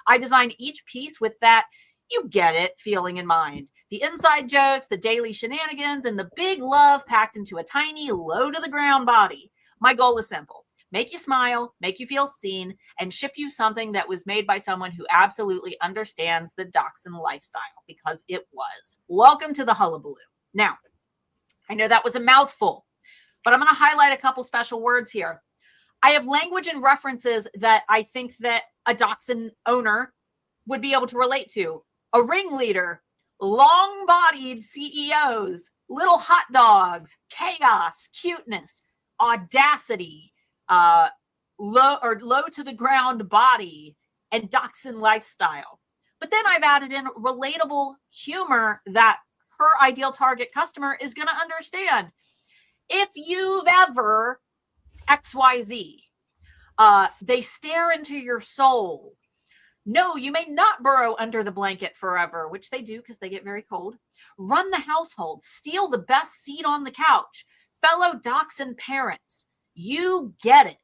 I designed each piece with that, you get it, feeling in mind. The inside jokes, the daily shenanigans, and the big love packed into a tiny, low-to-the-ground body. My goal is simple. make you smile, make you feel seen, and ship you something that was made by someone who absolutely understands the dachshund lifestyle, because it was. Welcome to the hullabaloo. Now, I know that was a mouthful, but I'm going to highlight a couple special words here. I have language and references that I think that a dachshund owner would be able to relate to. A ringleader, long-bodied CEOs, little hot dogs, chaos, cuteness, audacity, low to the ground body, and dachshund lifestyle. But then I've added in relatable humor that her ideal target customer is going to understand. If you've ever XYZ, they stare into your soul. No, you may not burrow under the blanket forever, which they do because they get very cold. Run the household, steal the best seat on the couch. Fellow dachshund parents, you get it.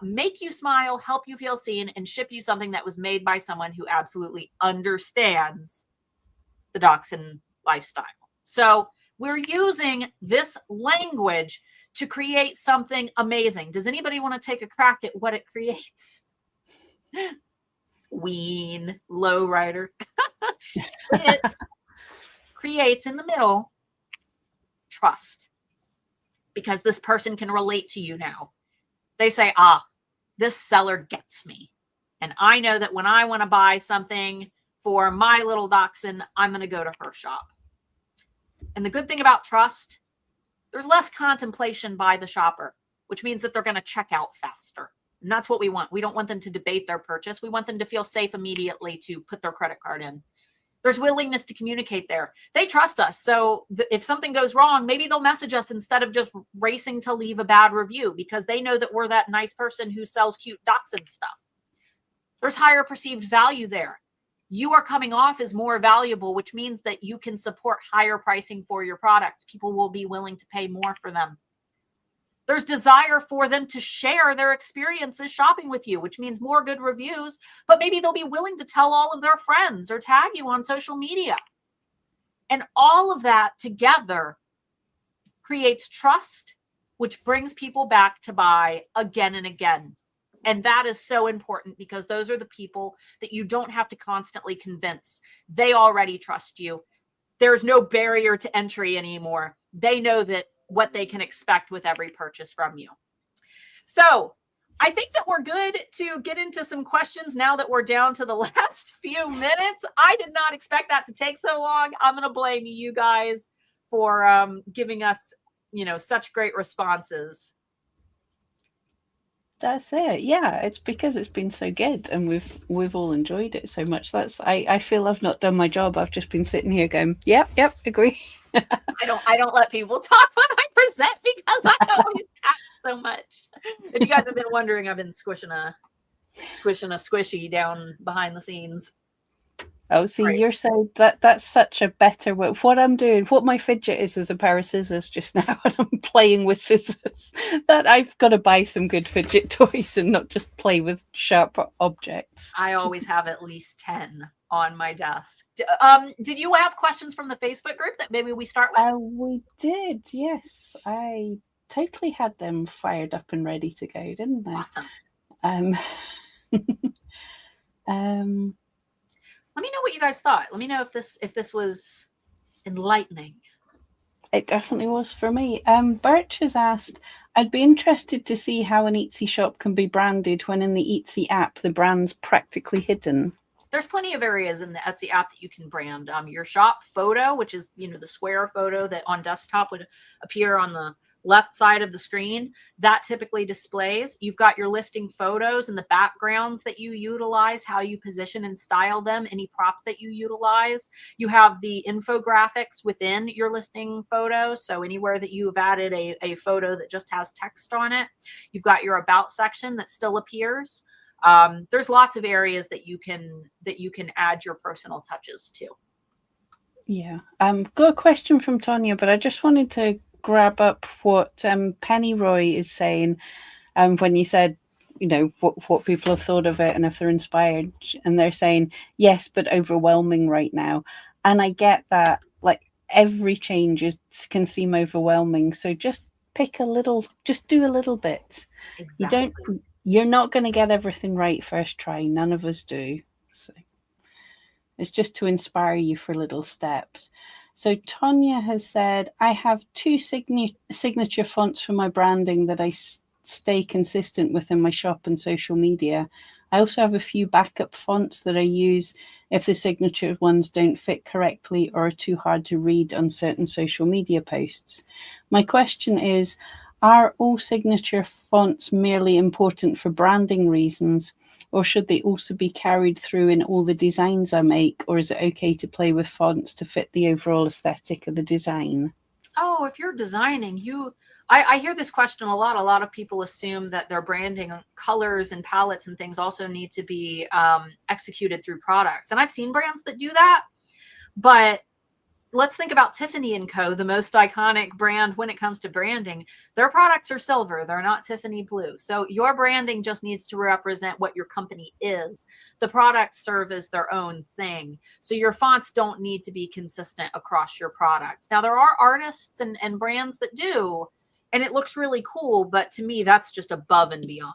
Make you smile, help you feel seen, and ship you something that was made by someone who absolutely understands the dachshund lifestyle. So we're using this language to create something amazing. Does anybody want to take a crack at what it creates? Ween, low rider. It creates in the middle trust, because this person can relate to you now. They say, this seller gets me. And I know that when I want to buy something for my little dachshund, I'm going to go to her shop. And the good thing about trust, there's less contemplation by the shopper, which means that they're going to check out faster. And that's what we want. We don't want them to debate their purchase. We want them to feel safe immediately to put their credit card in. There's willingness to communicate there. They trust us. So if something goes wrong, maybe they'll message us instead of just racing to leave a bad review, because they know that we're that nice person who sells cute dachshund stuff. There's higher perceived value there. You are coming off as more valuable, which means that you can support higher pricing for your products. People will be willing to pay more for them. There's desire for them to share their experiences shopping with you, which means more good reviews, but maybe they'll be willing to tell all of their friends or tag you on social media. And all of that together creates trust, which brings people back to buy again and again. And that is so important, because those are the people that you don't have to constantly convince. They already trust you. There's no barrier to entry anymore. They know that what they can expect with every purchase from you. So I think that we're good to get into some questions now that we're down to the last few minutes. I did not expect that to take so long. I'm going to blame you guys for giving us, such great responses. That's it. Yeah, it's because it's been so good and we've all enjoyed it so much. I feel I've not done my job. I've just been sitting here going, yep, agree. I don't let people talk when I present, because I always talk so much. If you guys have been wondering, I've been squishing a squishy down behind the scenes. Oh, see, Right. you're so that's such a better way. What I'm doing, what my fidget is a pair of scissors just now, and I'm playing with scissors. That I've got to buy some good fidget toys and not just play with sharp objects. I always have at least 10 on my desk. Did you have questions from the Facebook group that maybe we start with? We did, yes. I totally had them fired up and ready to go, didn't I? Awesome. Let me know what you guys thought. Let me know if this was enlightening. It definitely was for me. Birch has asked, I'd be interested to see how an Etsy shop can be branded when in the Etsy app the brand's practically hidden. There's plenty of areas in the Etsy app that you can brand. Your shop photo, which is, the square photo that on desktop would appear on the left side of the screen, that typically displays. You've got your listing photos and the backgrounds that you utilize, how you position and style them, any prop that you utilize. You have the infographics within your listing photo. So anywhere that you have added a photo that just has text on it, you've got your about section that still appears. There's lots of areas that you can add your personal touches to. Yeah. Got a question from Tonya, but I just wanted to grab up what Penny Roy is saying when you said, what people have thought of it and if they're inspired, and they're saying, yes, but overwhelming right now. And I get that, like, every change can seem overwhelming. So just pick a little, just do a little bit. Exactly. You're not going to get everything right first try. None of us do. So it's just to inspire you for little steps. So Tonya has said, I have 2 signature fonts for my branding that I stay consistent with in my shop and social media. I also have a few backup fonts that I use if the signature ones don't fit correctly or are too hard to read on certain social media posts. My question is, are all signature fonts merely important for branding reasons, or should they also be carried through in all the designs I make, or is it okay to play with fonts to fit the overall aesthetic of the design? Oh, if you're designing, I hear this question a lot. A lot of people assume that their branding colors and palettes and things also need to be executed through products. And I've seen brands that do that, but let's think about Tiffany & Co., the most iconic brand when it comes to branding. Their products are silver. They're not Tiffany blue. So your branding just needs to represent what your company is. The products serve as their own thing. So your fonts don't need to be consistent across your products. Now, there are artists and brands that do, and it looks really cool. But to me, that's just above and beyond.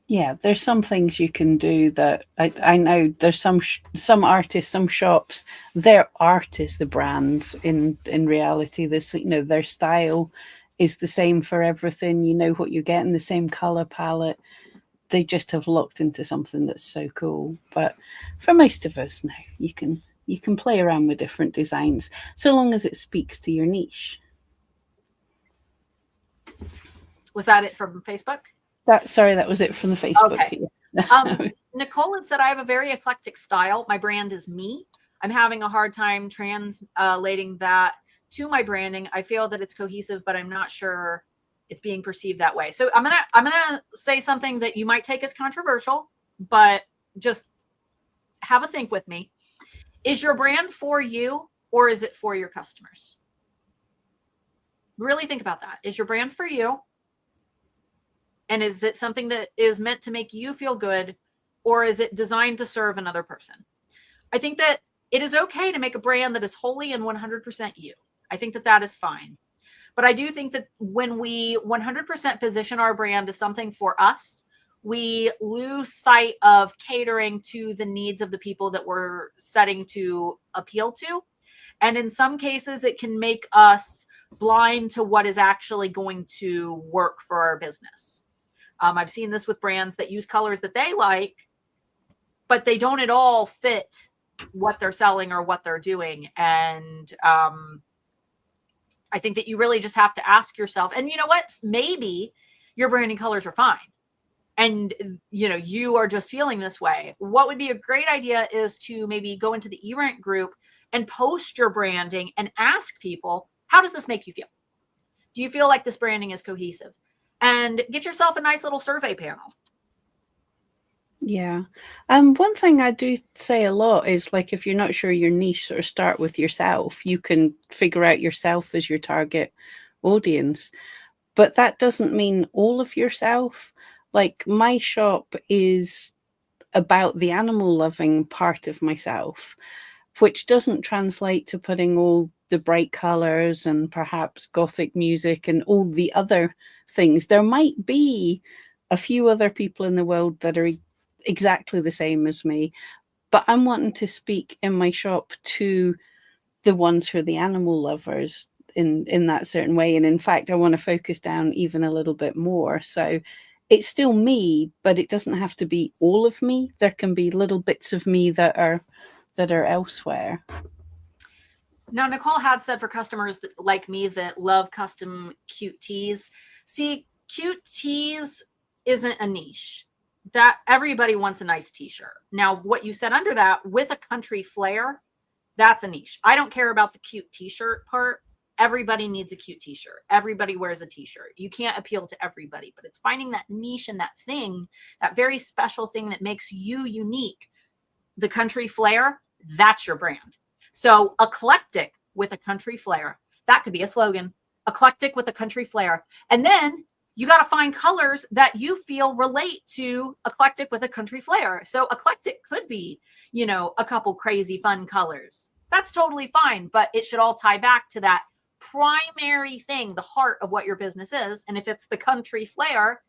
Yeah, there's some things you can do that I know there's some artists, some shops, their art is the brand in reality. This, their style is the same for everything. You know what you're getting, the same color palette. They just have looked into something that's so cool. But for most of us, no, you can play around with different designs so long as it speaks to your niche. Was that it from Facebook? That was it from the Facebook. Okay. Nicole had said, I have a very eclectic style. My brand is me. I'm having a hard time translating that to my branding. I feel that it's cohesive, but I'm not sure it's being perceived that way. So I'm gonna say something that you might take as controversial, but just have a think with me. Is your brand for you, or is it for your customers? Really think about that. Is your brand for you? And is it something that is meant to make you feel good, or is it designed to serve another person? I think that it is okay to make a brand that is wholly and 100% you. I think that is fine. But I do think that when we 100% position our brand as something for us, we lose sight of catering to the needs of the people that we're setting to appeal to. And in some cases, it can make us blind to what is actually going to work for our business. I've seen this with brands that use colors that they like, but they don't at all fit what they're selling or what they're doing. And I think that you really just have to ask yourself, and you know what? Maybe your branding colors are fine, and you are just feeling this way. What would be a great idea is to maybe go into the eRank group and post your branding and ask people, how does this make you feel? Do you feel like this branding is cohesive? And get yourself a nice little survey panel. Yeah. One thing I do say a lot is, like, if you're not sure your niche, sort of start with yourself. You can figure out yourself as your target audience, but that doesn't mean all of yourself. Like, my shop is about the animal loving part of myself, which doesn't translate to putting all the bright colors and perhaps gothic music and all the other things. There might be a few other people in the world that are exactly the same as me, but I'm wanting to speak in my shop to the ones who are the animal lovers in that certain way. And in fact, I want to focus down even a little bit more. So it's still me, but it doesn't have to be all of me. There can be little bits of me that are elsewhere. Now, Nicole had said, for customers like me that love custom cute tees. See, cute tees isn't a niche. That everybody wants a nice t-shirt. Now, what you said under that, with a country flair, that's a niche. I don't care about the cute t-shirt part. Everybody needs a cute t-shirt. Everybody wears a t-shirt. You can't appeal to everybody, but it's finding that niche and that thing, that very special thing that makes you unique. The country flair, that's your brand. So eclectic with a country flair, that could be a slogan. Eclectic with a country flair. And then you got to find colors that you feel relate to eclectic with a country flair. So eclectic could be, a couple crazy fun colors. That's totally fine, but it should all tie back to that primary thing, the heart of what your business is. And if it's the country flair,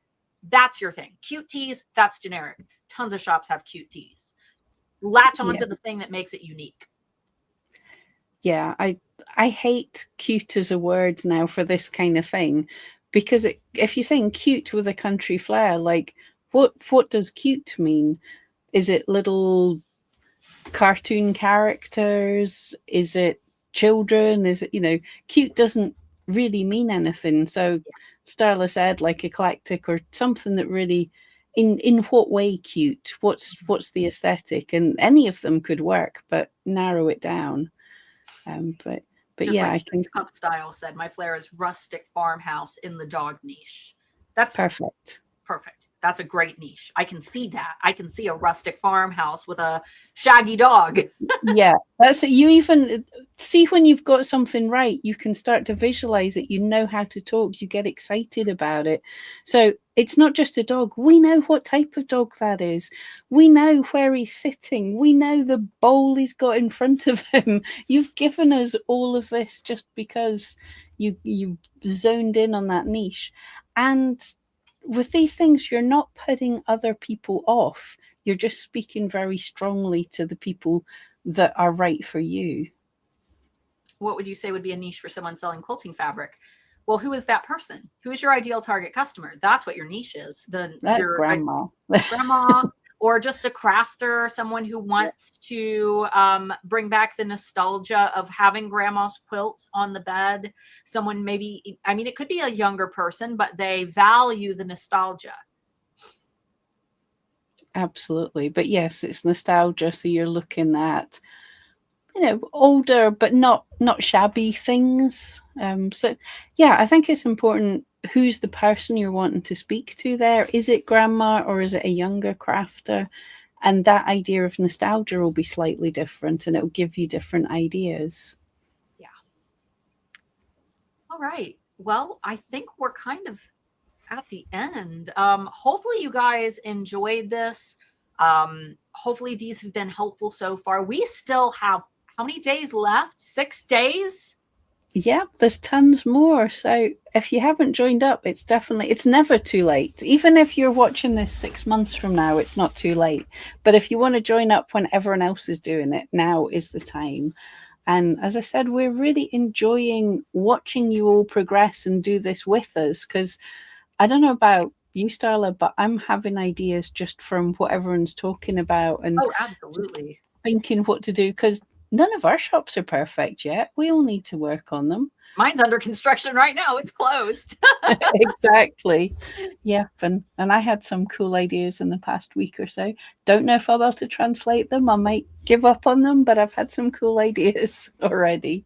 that's your thing. Cute tees, that's generic. Tons of shops have cute tees. Latch onto the thing that makes it unique. Yeah, I hate cute as a word now for this kind of thing, because if you're saying cute with a country flair, like what does cute mean? Is it little cartoon characters? Is it children? Is it, cute doesn't really mean anything. So Starla said like eclectic or something that really, in what way cute? What's the aesthetic? And any of them could work, but narrow it down. But Just yeah, like I can. Cup Style said, my flair is rustic farmhouse in the dog niche. That's Perfect. That's a great niche. I can see that. I can see a rustic farmhouse with a shaggy dog. Yeah, that's it. You even see when you've got something right, you can start to visualize it. You know how to talk. You get excited about it. So it's not just a dog. We know what type of dog that is. We know where he's sitting. We know the bowl he's got in front of him. You've given us all of this just because you zoned in on that niche. And with these things, you're not putting other people off. You're just speaking very strongly to the people that are right for you. What would you say would be a niche for someone selling quilting fabric? Well, who is that person? Who is your ideal target customer? That's what your niche is. That's your grandma. Grandma, or just a crafter, someone who wants to bring back the nostalgia of having grandma's quilt on the bed. Someone maybe, it could be a younger person, but they value the nostalgia. Absolutely. But yes, it's nostalgia. So you're looking at, older, but not shabby things. So yeah, I think it's important. Who's the person you're wanting to speak to there? Is it grandma or is it a younger crafter? And that idea of nostalgia will be slightly different and it will give you different ideas. Yeah. All right. Well, I think we're kind of at the end. Hopefully you guys enjoyed this. Hopefully these have been helpful so far. We still have how many days left? 6 days? Yeah, there's tons more. So if you haven't joined up, it's never too late. Even if you're watching this 6 months from now, it's not too late. But if you want to join up when everyone else is doing it, now is the time. And as I said, we're really enjoying watching you all progress and do this with us, because I don't know about you, Starla, but I'm having ideas just from what everyone's talking about and absolutely thinking what to do, because none of our shops are perfect yet. We all need to work on them. Mine's under construction right now. It's closed. Exactly. Yeah. And I had some cool ideas in the past week or so. Don't know if I'll be able to translate them. I might give up on them, but I've had some cool ideas already.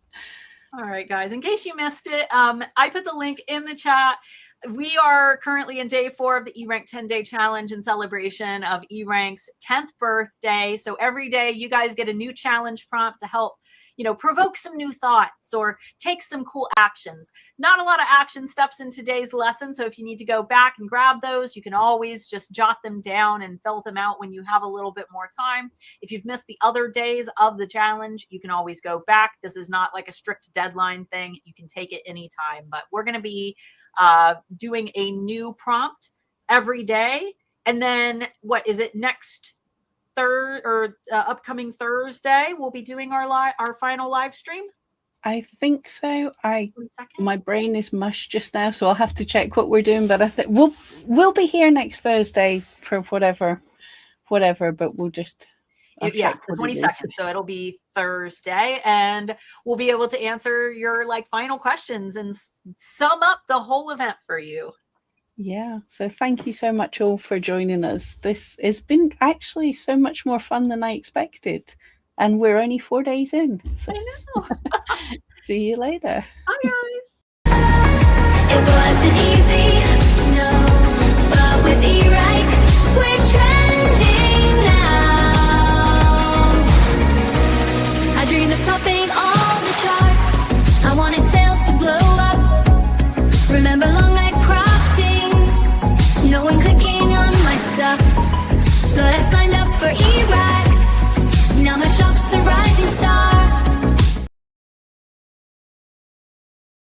All right, guys. In case you missed it, I put the link in the chat. We are currently in day 4 of the eRank 10-day challenge in celebration of eRank's 10th birthday. So every day you guys get a new challenge prompt to help, provoke some new thoughts or take some cool actions. Not a lot of action steps in today's lesson. So if you need to go back and grab those, you can always just jot them down and fill them out when you have a little bit more time. If you've missed the other days of the challenge, you can always go back. This is not like a strict deadline thing. You can take it anytime, but we're going to be doing a new prompt every day. And then what is it, next upcoming Thursday we'll be doing our final live stream? I think so. My brain is mush just now, so I'll have to check what we're doing, but I think we'll be here next Thursday for whatever, but we'll just the 22nd. So it'll be Thursday, and we'll be able to answer your final questions and sum up the whole event for you. Yeah. So thank you so much all for joining us. This has been actually so much more fun than I expected. And we're only 4 days in. So I know. See you later. Bye, guys. It wasn't easy.